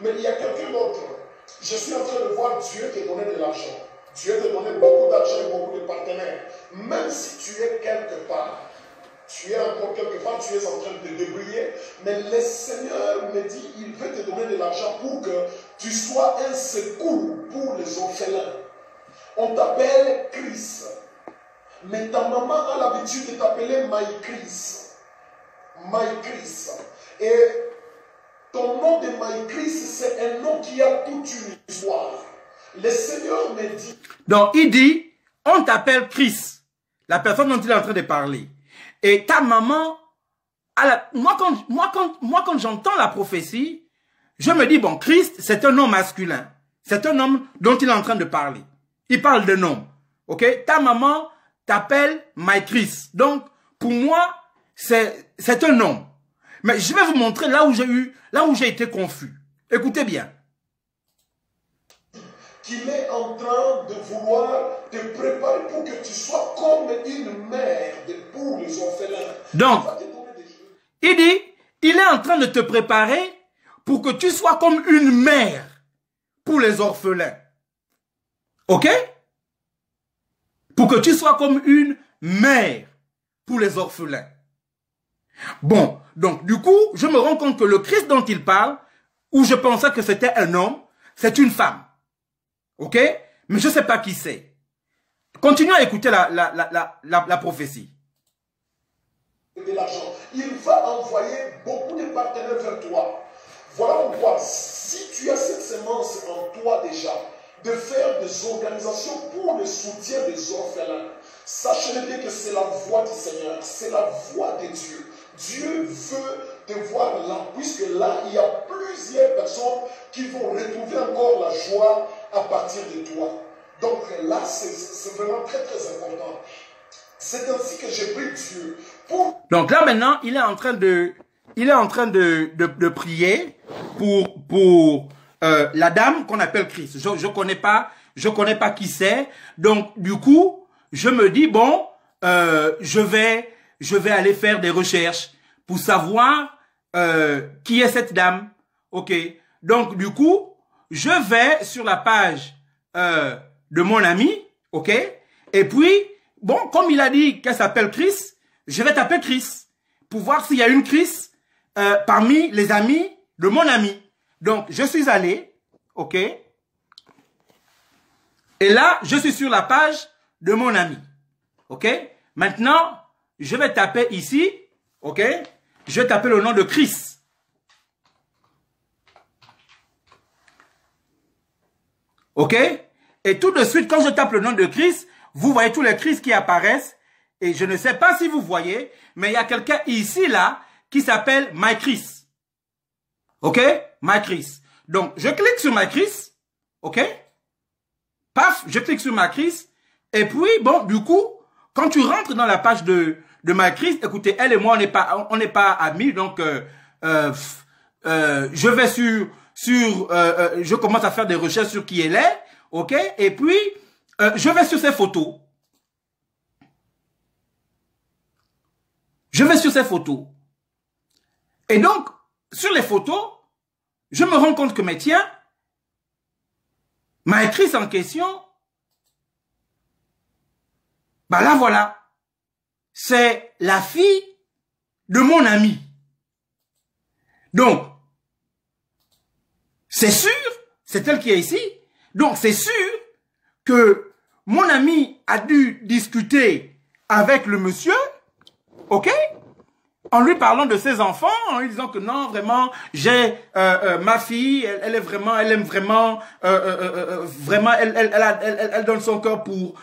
Mais il y a quelqu'un d'autre. Je suis en train de voir Dieu te donner de l'argent. Dieu te donner beaucoup d'argent et beaucoup de partenaires. Même si tu es quelque part, tu es encore quelque part, tu es en train de débrouiller. Mais le Seigneur me dit, il veut te donner de l'argent pour que tu sois un secours pour les orphelins. On t'appelle Chris. Mais ta maman a l'habitude de t'appeler My Chris. My Chris. Et ton nom de My Chris, c'est un nom qui a toute une histoire. Le Seigneur me dit... Donc, il dit, on t'appelle Chris. La personne dont il est en train de parler. Et ta maman, moi quand j'entends la prophétie, je me dis, bon, Christ, c'est un homme masculin. C'est un homme dont il est en train de parler. Il parle d'un homme. Ok? Ta maman t'appelle My Chris. Donc, pour moi, c'est un homme. Mais je vais vous montrer là où j'ai été confus. Écoutez bien. Qu'il est en train de vouloir te préparer pour que tu sois comme une mère pour les orphelins. Donc, il dit, il est en train de te préparer pour que tu sois comme une mère pour les orphelins. Ok? Pour que tu sois comme une mère pour les orphelins. Bon, donc du coup, je me rends compte que le Christ dont il parle, où je pensais que c'était un homme, c'est une femme. Ok? Mais je ne sais pas qui c'est. Continue à écouter la prophétie. De l'argent. Il va envoyer beaucoup de partenaires vers toi. Voilà pourquoi, si tu as cette semence en toi déjà, de faire des organisations pour le soutien des orphelins, sachez bien que c'est la voix du Seigneur, c'est la voix de Dieu. Dieu veut te voir là, puisque là, il y a plusieurs personnes qui vont retrouver encore la joie à partir de toi. Donc là, c'est vraiment très très important. C'est ainsi que j'ai pris Dieu pour... Donc là maintenant, il est en train de prier pour la dame qu'on appelle Christ. Je connais pas qui c'est. Donc du coup, je me dis bon, je vais aller faire des recherches pour savoir qui est cette dame. Ok. Donc du coup, je vais sur la page de mon ami. Ok. Et puis bon, comme il a dit qu'elle s'appelle Chris, je vais taper Chris pour voir s'il y a une Chris parmi les amis de mon ami. Donc, je suis allé, ok. Et là, je suis sur la page de mon ami, ok. Maintenant, je vais taper ici, ok. Je vais taper le nom de Chris. Ok. Et tout de suite, quand je tape le nom de Chris, vous voyez tous les Chris qui apparaissent. Et je ne sais pas si vous voyez, mais il y a quelqu'un ici, là, qui s'appelle My Chris. Ok? My Chris. Donc, je clique sur My Chris. Ok? Paf, je clique sur My Chris. Et puis, bon, du coup, quand tu rentres dans la page de My Chris, écoutez, elle et moi, on n'est pas amis. Donc, je vais je commence à faire des recherches sur qui elle est. Ok? Et puis, je vais sur ses photos. Je vais sur ces photos. Et donc, sur les photos, je me rends compte que, mais tiens, ma actrice en question, bah là voilà, c'est la fille de mon ami. Donc, c'est sûr, c'est elle qui est ici, donc c'est sûr que mon ami a dû discuter avec le monsieur, ok? En lui parlant de ses enfants, en lui disant que non, vraiment, j'ai ma fille, elle aime vraiment, elle donne son cœur pour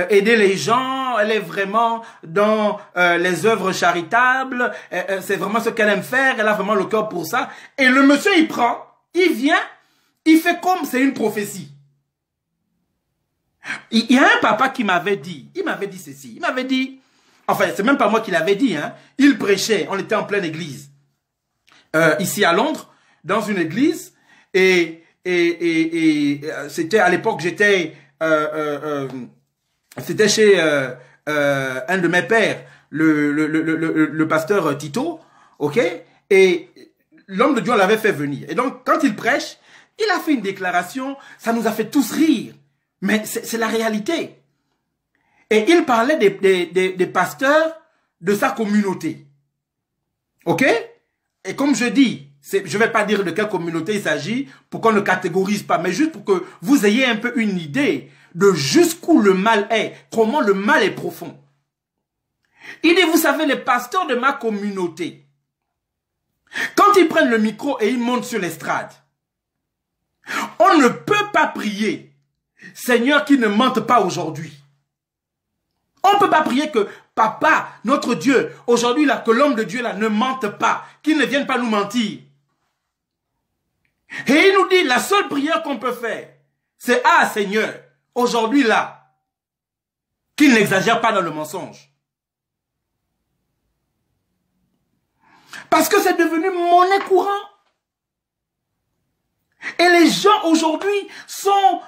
aider les gens, elle est vraiment dans les œuvres charitables, c'est vraiment ce qu'elle aime faire, elle a vraiment le cœur pour ça. Et le monsieur, il prend, il vient, il fait comme c'est une prophétie. Il y a un papa qui m'avait dit, ceci, il m'avait dit, enfin, c'est même pas moi qui l'avais dit, hein. Il prêchait, on était en pleine église. Ici à Londres, dans une église, et c'était à l'époque, c'était chez un de mes pères, le pasteur Tito, ok? Et l'homme de Dieu l'avait fait venir. Et donc, quand il prêche, il a fait une déclaration, ça nous a fait tous rire. Mais c'est la réalité. Et il parlait des pasteurs de sa communauté. Ok? Et comme je dis, je ne vais pas dire de quelle communauté il s'agit pour qu'on ne catégorise pas, mais juste pour que vous ayez un peu une idée de jusqu'où le mal est, comment le mal est profond. Il dit, vous savez, les pasteurs de ma communauté, quand ils prennent le micro et ils montent sur l'estrade, on ne peut pas prier, Seigneur, qui ne mente pas aujourd'hui. On ne peut pas prier que Papa, notre Dieu, aujourd'hui là, que l'homme de Dieu là ne mente pas, qu'il ne vienne pas nous mentir. Et il nous dit, la seule prière qu'on peut faire, c'est « Ah Seigneur, aujourd'hui là, qu'il n'exagère pas dans le mensonge. » Parce que c'est devenu monnaie courante. Et les gens aujourd'hui sont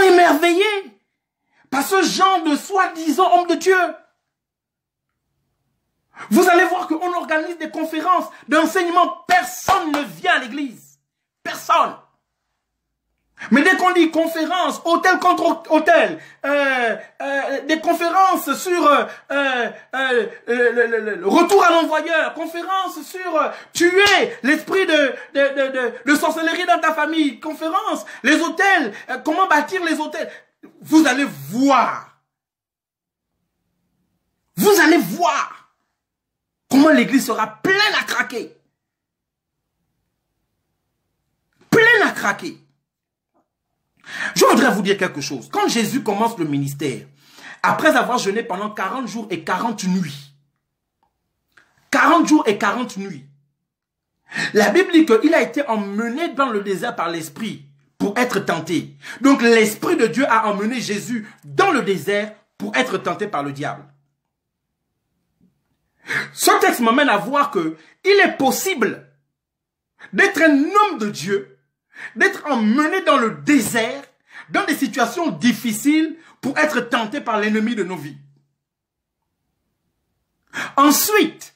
émerveillés par ce genre de soi-disant homme de Dieu. Vous allez voir qu'on organise des conférences d'enseignement. Personne ne vient à l'église. Personne. Mais dès qu'on dit conférence, hôtel contre hôtel, des conférences sur le retour à l'envoyeur, conférences sur tuer l'esprit de sorcellerie dans ta famille, conférences, les hôtels, comment bâtir les hôtels. Vous allez voir. Vous allez voir comment l'église sera pleine à craquer. Pleine à craquer. Je voudrais vous dire quelque chose. Quand Jésus commence le ministère, après avoir jeûné pendant 40 jours et 40 nuits, 40 jours et 40 nuits, la Bible dit qu'il a été emmené dans le désert par l'Esprit pour être tenté. Donc l'Esprit de Dieu a emmené Jésus dans le désert pour être tenté par le diable. Ce texte m'amène à voir que il est possible d'être un homme de Dieu, d'être emmené dans le désert, dans des situations difficiles pour être tenté par l'ennemi de nos vies. Ensuite,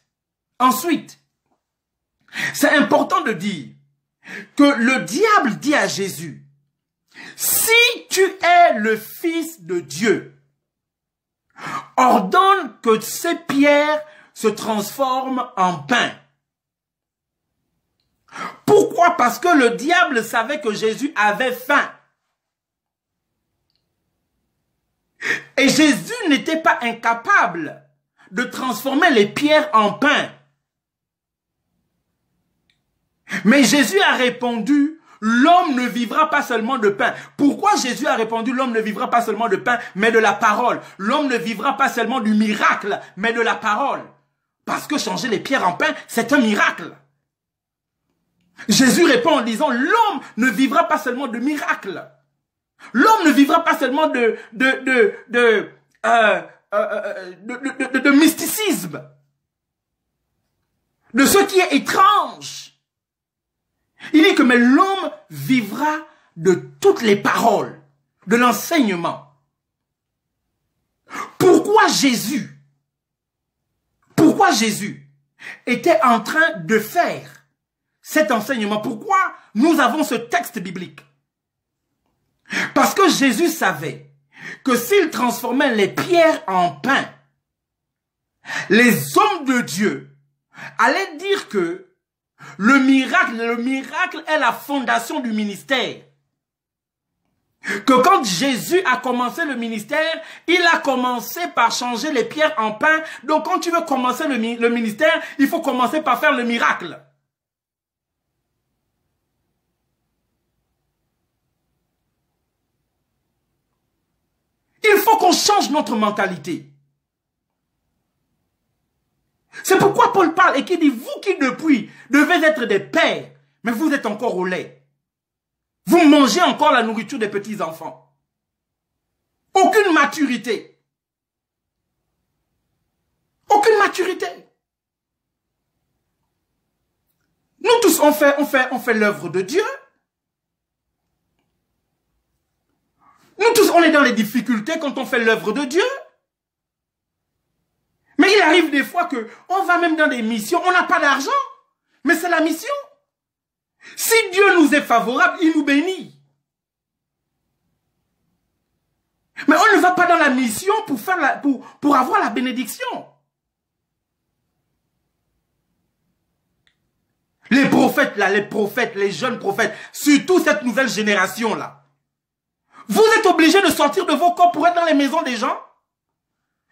c'est important de dire que le diable dit à Jésus, si tu es le Fils de Dieu, ordonne que ces pierres se transforment en pain. Pourquoi? Parce que le diable savait que Jésus avait faim. Et Jésus n'était pas incapable de transformer les pierres en pain. Mais Jésus a répondu, l'homme ne vivra pas seulement de pain. Pourquoi Jésus a répondu, l'homme ne vivra pas seulement de pain, mais de la parole? L'homme ne vivra pas seulement du miracle, mais de la parole. Parce que changer les pierres en pain, c'est un miracle. Jésus répond en disant, l'homme ne vivra pas seulement de miracles. L'homme ne vivra pas seulement de mysticisme, de ce qui est étrange. Il dit que mais l'homme vivra de toutes les paroles, de l'enseignement. Pourquoi Jésus était en train de faire cet enseignement? Pourquoi nous avons ce texte biblique? Parce que Jésus savait que s'il transformait les pierres en pain, les hommes de Dieu allaient dire que le miracle est la fondation du ministère. Que quand Jésus a commencé le ministère, il a commencé par changer les pierres en pain. Donc quand tu veux commencer le ministère, il faut commencer par faire le miracle. Il faut qu'on change notre mentalité. C'est pourquoi Paul parle et qui dit, vous qui depuis devez être des pères, mais vous êtes encore au lait. Vous mangez encore la nourriture des petits-enfants. Aucune maturité. Aucune maturité. Nous tous, on fait l'œuvre de Dieu. Nous tous, on est dans les difficultés quand on fait l'œuvre de Dieu. Mais il arrive des fois que on va même dans des missions, on n'a pas d'argent, mais c'est la mission. Si Dieu nous est favorable, il nous bénit. Mais on ne va pas dans la mission pour avoir la bénédiction. Les prophètes là, les jeunes prophètes, surtout cette nouvelle génération là. Vous êtes obligés de sortir de vos corps pour être dans les maisons des gens.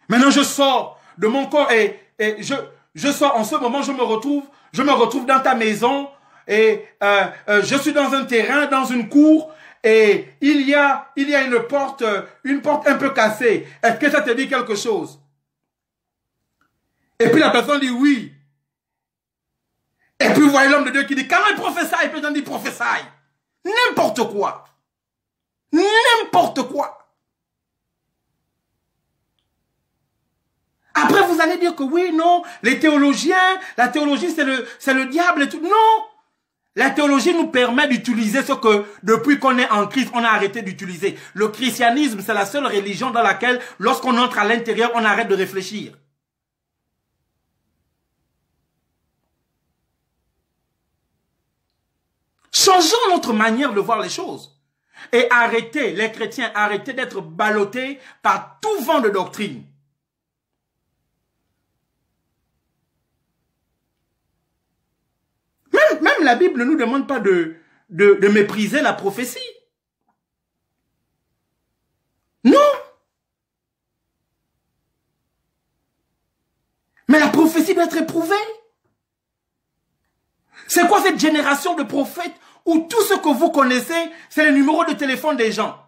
Maintenant je sors de mon corps et je sors en ce moment, je me retrouve dans ta maison et je suis dans un terrain, dans une cour et il y a une porte un peu cassée. Est-ce que ça te dit quelque chose? Et puis la personne dit oui. Et puis vous voyez l'homme de Dieu qui dit, quand il prophétie, et puis il dit prophétie. N'importe quoi. N'importe quoi. Après, vous allez dire que oui, non, les théologiens, la théologie, c'est le diable et tout. Non. La théologie nous permet d'utiliser ce que, depuis qu'on est en Christ, on a arrêté d'utiliser. Le christianisme, c'est la seule religion dans laquelle, lorsqu'on entre à l'intérieur, on arrête de réfléchir. Changeons notre manière de voir les choses. Et arrêtez, les chrétiens, arrêtez d'être ballottés par tout vent de doctrine. Même la Bible ne nous demande pas de mépriser la prophétie. Non. Mais la prophétie doit être éprouvée. C'est quoi cette génération de prophètes où tout ce que vous connaissez, c'est le numéro de téléphone des gens?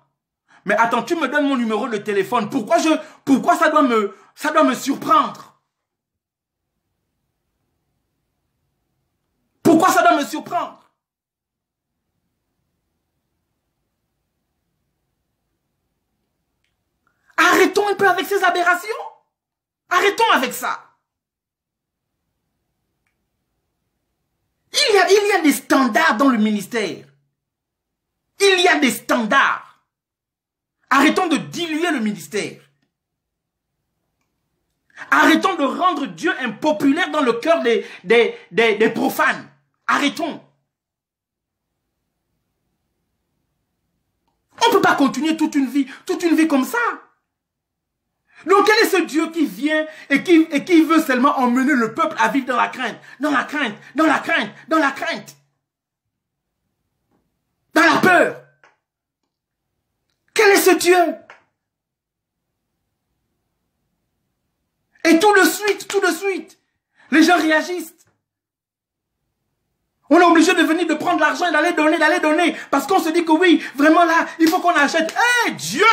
Mais attends, tu me donnes mon numéro de téléphone. Pourquoi ça doit me surprendre? Pourquoi ça doit me surprendre? Arrêtons un peu avec ces aberrations. Arrêtons avec ça. Il y a des standards dans le ministère. Il y a des standards. Arrêtons de diluer le ministère. Arrêtons de rendre Dieu impopulaire dans le cœur des profanes. Arrêtons. On ne peut pas continuer toute une vie comme ça. Donc quel est ce Dieu qui vient et qui veut seulement emmener le peuple à vivre dans la crainte, dans la crainte, dans la crainte, dans la crainte, dans la peur? Quel est ce Dieu? Et tout de suite, les gens réagissent. On est obligé de venir, de prendre l'argent et d'aller donner, parce qu'on se dit que oui, vraiment là, il faut qu'on achète. Hé, Dieu!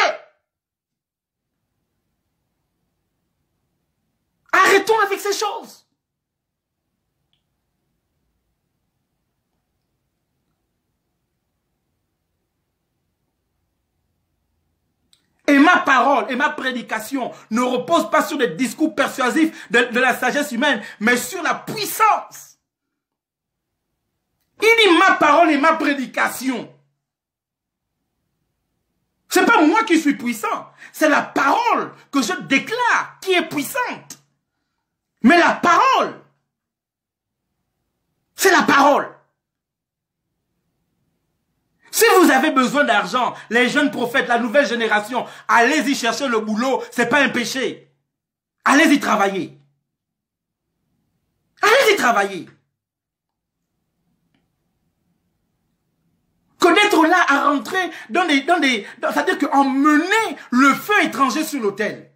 Arrêtons avec ces choses. Et ma parole et ma prédication ne reposent pas sur des discours persuasifs de la sagesse humaine, mais sur la puissance. Il dit ma parole et ma prédication. C'est pas moi qui suis puissant, c'est la parole que je déclare qui est puissante. Mais la parole, c'est la parole. Si vous avez besoin d'argent, les jeunes prophètes, la nouvelle génération, allez-y chercher le boulot, c'est pas un péché. Allez-y travailler. Allez-y travailler. Que d'être là à rentrer c'est-à-dire qu'emmener le feu étranger sur l'autel.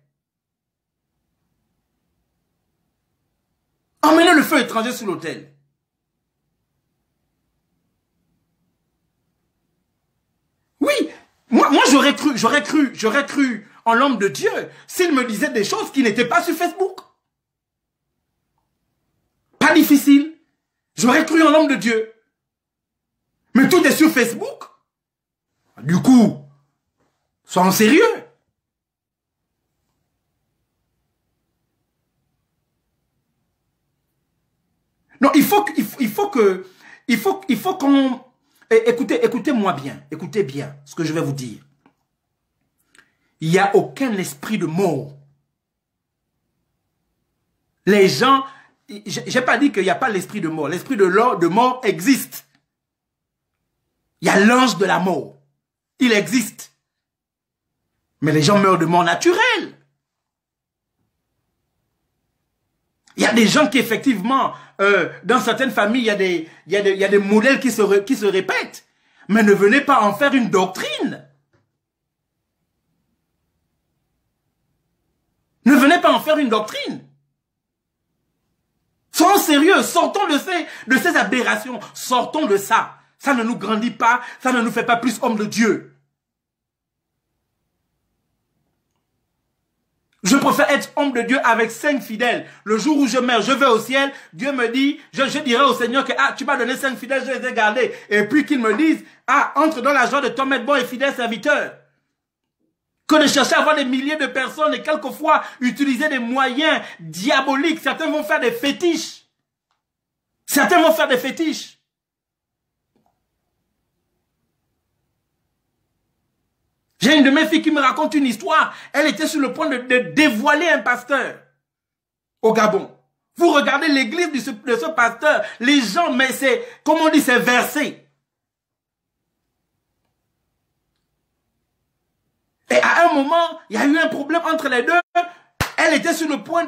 Emmenez le feu étranger sur l'autel. Oui, moi j'aurais cru en l'homme de Dieu s'il me disait des choses qui n'étaient pas sur Facebook. Pas difficile. J'aurais cru en l'homme de Dieu. Mais tout est sur Facebook. Du coup, soyons sérieux. Non, il faut qu'on... Écoutez-moi bien, écoutez bien ce que je vais vous dire. Il n'y a aucun esprit de mort. Les gens, j'ai pas dit qu'il n'y a pas l'esprit de mort. L'esprit de mort existe. Il y a l'ange de la mort. Il existe. Mais les gens meurent de mort naturelle. Il y a des gens qui, effectivement, dans certaines familles, il y a des modèles qui se répètent. Mais ne venez pas en faire une doctrine. Ne venez pas en faire une doctrine. Soyons sérieux, sortons de ces aberrations, sortons de ça. Ça ne nous grandit pas, ça ne nous fait pas plus hommes de Dieu. Je préfère être homme de Dieu avec 5 fidèles. Le jour où je meurs, je vais au ciel. Dieu me dit, je dirai au Seigneur que tu m'as donné 5 fidèles, je les ai gardés. Et puis qu'il me dise, entre dans la joie de ton maître bon et fidèle serviteur. Que de chercher à avoir des milliers de personnes et quelquefois utiliser des moyens diaboliques. Certains vont faire des fétiches. Certains vont faire des fétiches. J'ai une de mes filles qui me raconte une histoire. Elle était sur le point de dévoiler un pasteur au Gabon. Vous regardez l'église de ce pasteur, les gens, mais c'est, comme on dit, c'est versé. un moment, il y a eu un problème entre les deux. Elle était sur le point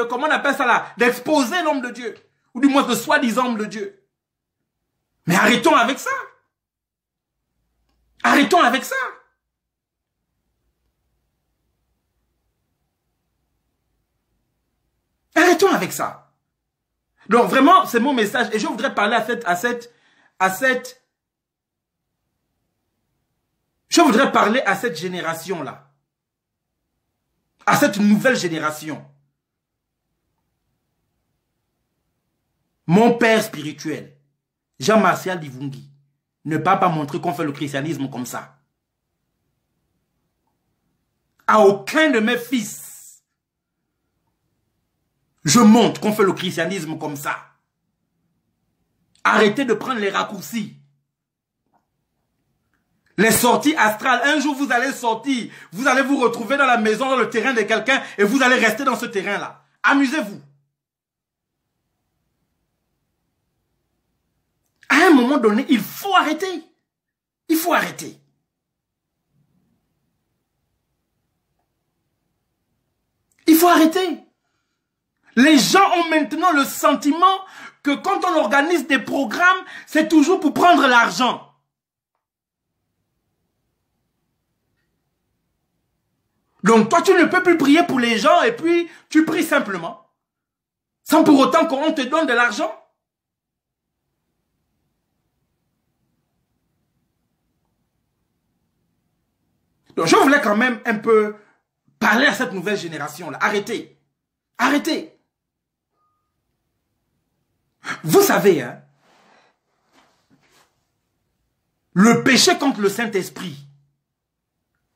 comment on appelle ça là, d'exposer l'homme de Dieu. Ou du moins de soi-disant homme de Dieu. Mais arrêtons avec ça. Arrêtons avec ça. Arrêtons avec ça. Donc vraiment, c'est mon message. Et je voudrais parler je voudrais parler à cette génération-là. À cette nouvelle génération. Mon père spirituel, Jean-Martial Divungi, ne peut pas montrer qu'on fait le christianisme comme ça. À aucun de mes fils, je montre qu'on fait le christianisme comme ça. Arrêtez de prendre les raccourcis. Les sorties astrales, un jour vous allez sortir, vous allez vous retrouver dans la maison, dans le terrain de quelqu'un et vous allez rester dans ce terrain-là. Amusez-vous. À un moment donné, il faut arrêter. Il faut arrêter. Il faut arrêter. Les gens ont maintenant le sentiment que quand on organise des programmes, c'est toujours pour prendre l'argent. Donc toi, tu ne peux plus prier pour les gens et puis tu pries simplement. Sans pour autant qu'on te donne de l'argent. Donc je voulais quand même un peu parler à cette nouvelle génération-là. Arrêtez. Arrêtez. Vous savez, hein, le péché contre le Saint-Esprit,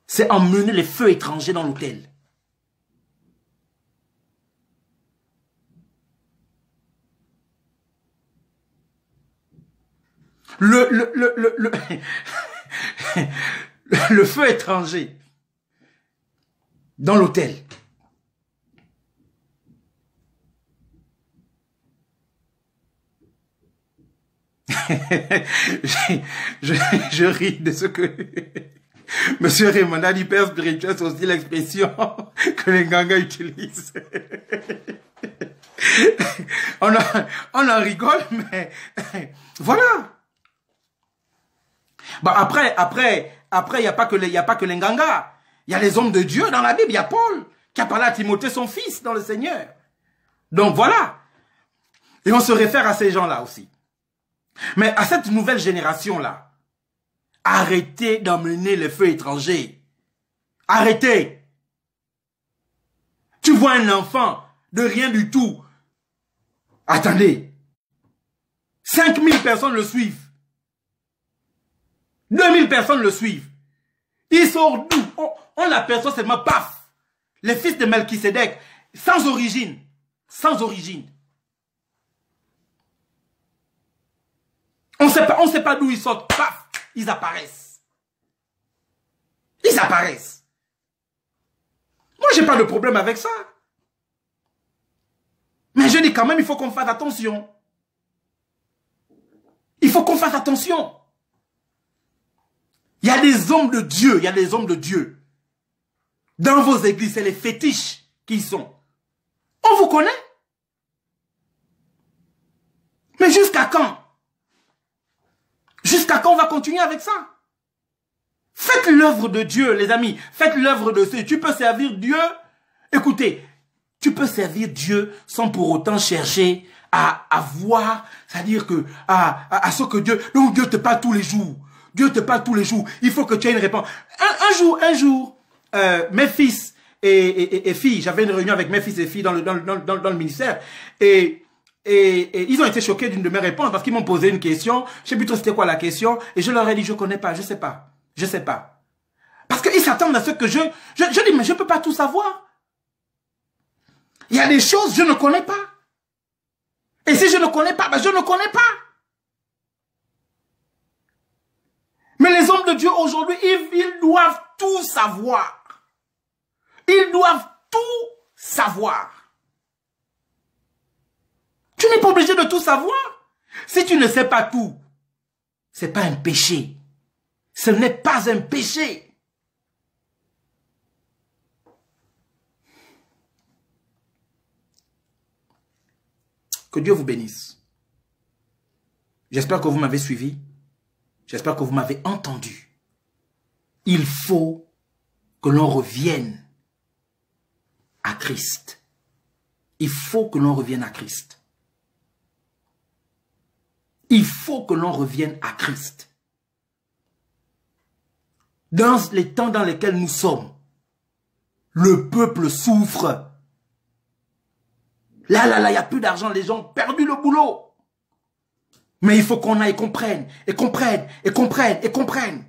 c'est emmener les feux étrangers dans l'autel. Le feu étranger dans l'autel. je ris de ce que Monsieur Raymond a dit, père spirituel, c'est aussi l'expression que les gangas utilisent. on en rigole, mais voilà. Bon, après, il n'y a pas que les gangas. Il y a les hommes de Dieu dans la Bible. Il y a Paul qui a parlé à Timothée, son fils, dans le Seigneur. Donc voilà. Et on se réfère à ces gens-là aussi. Mais à cette nouvelle génération-là, arrêtez d'emmener les feux étrangers. Arrêtez. Tu vois un enfant de rien du tout. Attendez. 5000 personnes le suivent. 2000 personnes le suivent. Il sort d'où? On l'aperçoit seulement, paf. Les fils de Melchisédek, sans origine. Sans origine. On ne sait pas d'où ils sortent, paf. Ils apparaissent. Ils apparaissent. Moi, j'ai pas de problème avec ça. Mais je dis quand même, il faut qu'on fasse attention. Il faut qu'on fasse attention. Il y a des hommes de Dieu, il y a des hommes de Dieu. Dans vos églises, c'est les fétiches qui sont. On vous connaît. Mais jusqu'à quand? Jusqu'à quand on va continuer avec ça? Faites l'œuvre de Dieu, les amis. Faites l'œuvre de Dieu. Tu peux servir Dieu. Écoutez, tu peux servir Dieu sans pour autant chercher à voir, c'est-à-dire que à ce que Dieu... Donc Dieu te parle tous les jours. Dieu te parle tous les jours. Il faut que tu aies une réponse. Un jour, mes fils et filles, j'avais une réunion avec mes fils et filles dans le ministère, et ils ont été choqués d'une de mes réponses parce qu'ils m'ont posé une question. Je sais plus trop c'était quoi la question, et je leur ai dit, je connais pas, je sais pas. Je sais pas. Parce qu'ils s'attendent à ce que je dis, mais je peux pas tout savoir. Il y a des choses que je ne connais pas. Et si je ne connais pas, ben je ne connais pas. Mais les hommes de Dieu aujourd'hui, ils doivent tout savoir. Ils doivent tout savoir. Tu n'es pas obligé de tout savoir. Si tu ne sais pas tout, c'est pas un péché. Ce n'est pas un péché. Que Dieu vous bénisse. J'espère que vous m'avez suivi. J'espère que vous m'avez entendu. Il faut que l'on revienne à Christ. Il faut que l'on revienne à Christ. Il faut que l'on revienne à Christ. Dans les temps dans lesquels nous sommes, le peuple souffre. Là, il n'y a plus d'argent, les gens ont perdu le boulot. Mais il faut qu'on aille comprenne, et comprenne, et comprenne, et comprenne.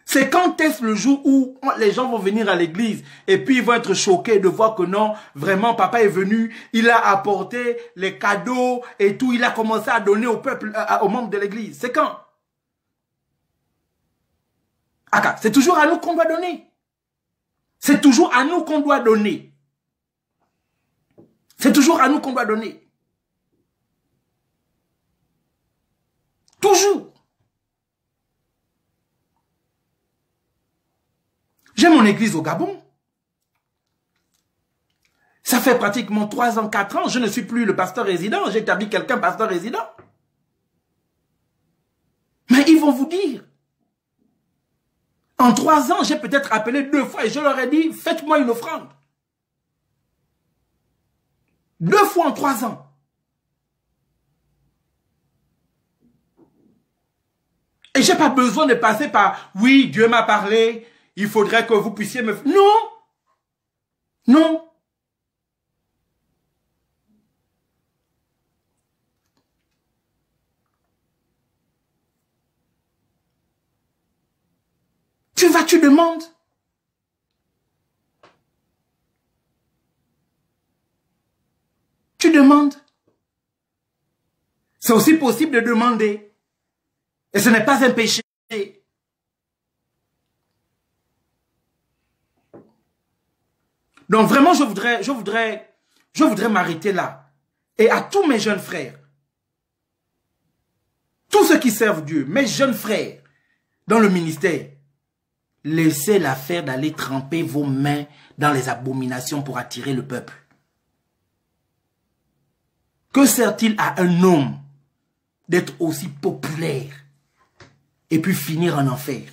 C'est quand est-ce le jour où les gens vont venir à l'église et puis ils vont être choqués de voir que non, vraiment, papa est venu, il a apporté les cadeaux et tout, il a commencé à donner au peuple, aux membres de l'église. C'est quand? C'est toujours à nous qu'on doit donner. C'est toujours à nous qu'on doit donner. C'est toujours à nous qu'on doit donner. Toujours. J'ai mon église au Gabon. Ça fait pratiquement 3 ans, 4 ans, je ne suis plus le pasteur résident. J'ai établi quelqu'un pasteur résident. Mais ils vont vous dire. En 3 ans, j'ai peut-être appelé 2 fois et je leur ai dit, faites-moi une offrande. 2 fois en 3 ans. Et je n'ai pas besoin de passer par, oui, Dieu m'a parlé, il faudrait que vous puissiez me... Non! Non! Tu vas, tu demandes. Tu demandes. C'est aussi possible de demander. Et ce n'est pas un péché. Donc vraiment, je voudrais m'arrêter là. Et à tous mes jeunes frères, tous ceux qui servent Dieu, mes jeunes frères dans le ministère, laissez l'affaire d'aller tremper vos mains dans les abominations pour attirer le peuple. Que sert-il à un homme d'être aussi populaire et puis finir en enfer?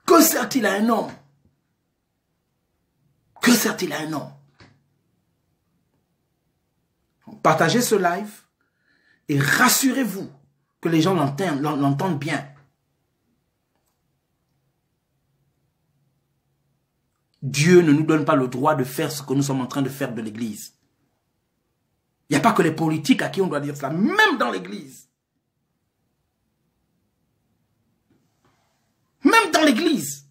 Que sert-il à un homme? Que sert-il à un homme? Partagez ce live et rassurez-vous que les gens l'entendent bien. Dieu ne nous donne pas le droit de faire ce que nous sommes en train de faire de l'église. Il n'y a pas que les politiques à qui on doit dire cela, même dans l'église. Même dans l'église.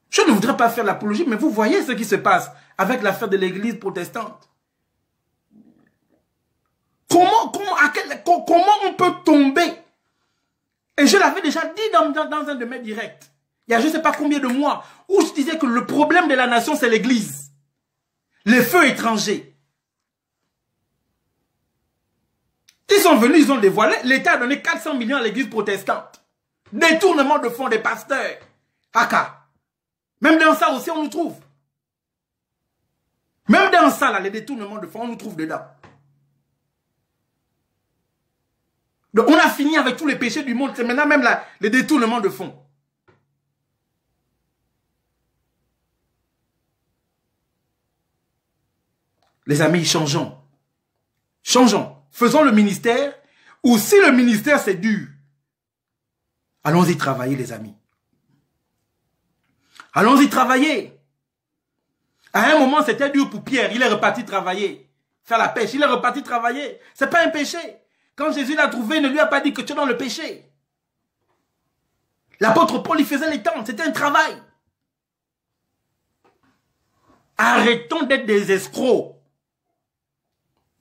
Je ne voudrais pas faire l'apologie, mais vous voyez ce qui se passe avec l'affaire de l'église protestante. Comment on peut tomber? Et je l'avais déjà dit dans un de mes directs. Il y a je ne sais pas combien de mois, où je disais que le problème de la nation, c'est l'église. Les feux étrangers. Ils sont venus, ils ont dévoilé. L'État a donné 400 millions à l'église protestante. Détournement de fonds des pasteurs. Haka. Même dans ça aussi, on nous trouve. Même dans ça, là, les détournements de fonds, on nous trouve dedans. Donc, on a fini avec tous les péchés du monde. C'est maintenant même là, les détournements de fonds. Les amis, changeons. Changeons. Faisons le ministère. Ou si le ministère c'est dur, allons-y travailler, les amis. Allons-y travailler. À un moment, c'était dur pour Pierre. Il est reparti travailler. Faire la pêche. Il est reparti travailler. C'est pas un péché. Quand Jésus l'a trouvé, il ne lui a pas dit que tu es dans le péché. L'apôtre Paul, il faisait les tentes. C'était un travail. Arrêtons d'être des escrocs.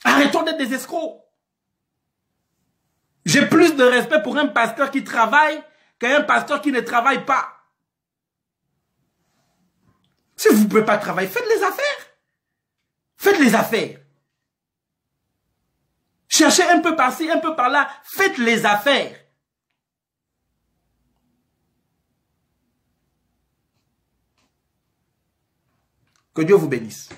Arrêtons d'être des escrocs. J'ai plus de respect pour un pasteur qui travaille qu'un pasteur qui ne travaille pas. Si vous ne pouvez pas travailler, faites les affaires. Faites les affaires. Cherchez un peu par-ci, un peu par-là. Faites les affaires. Que Dieu vous bénisse.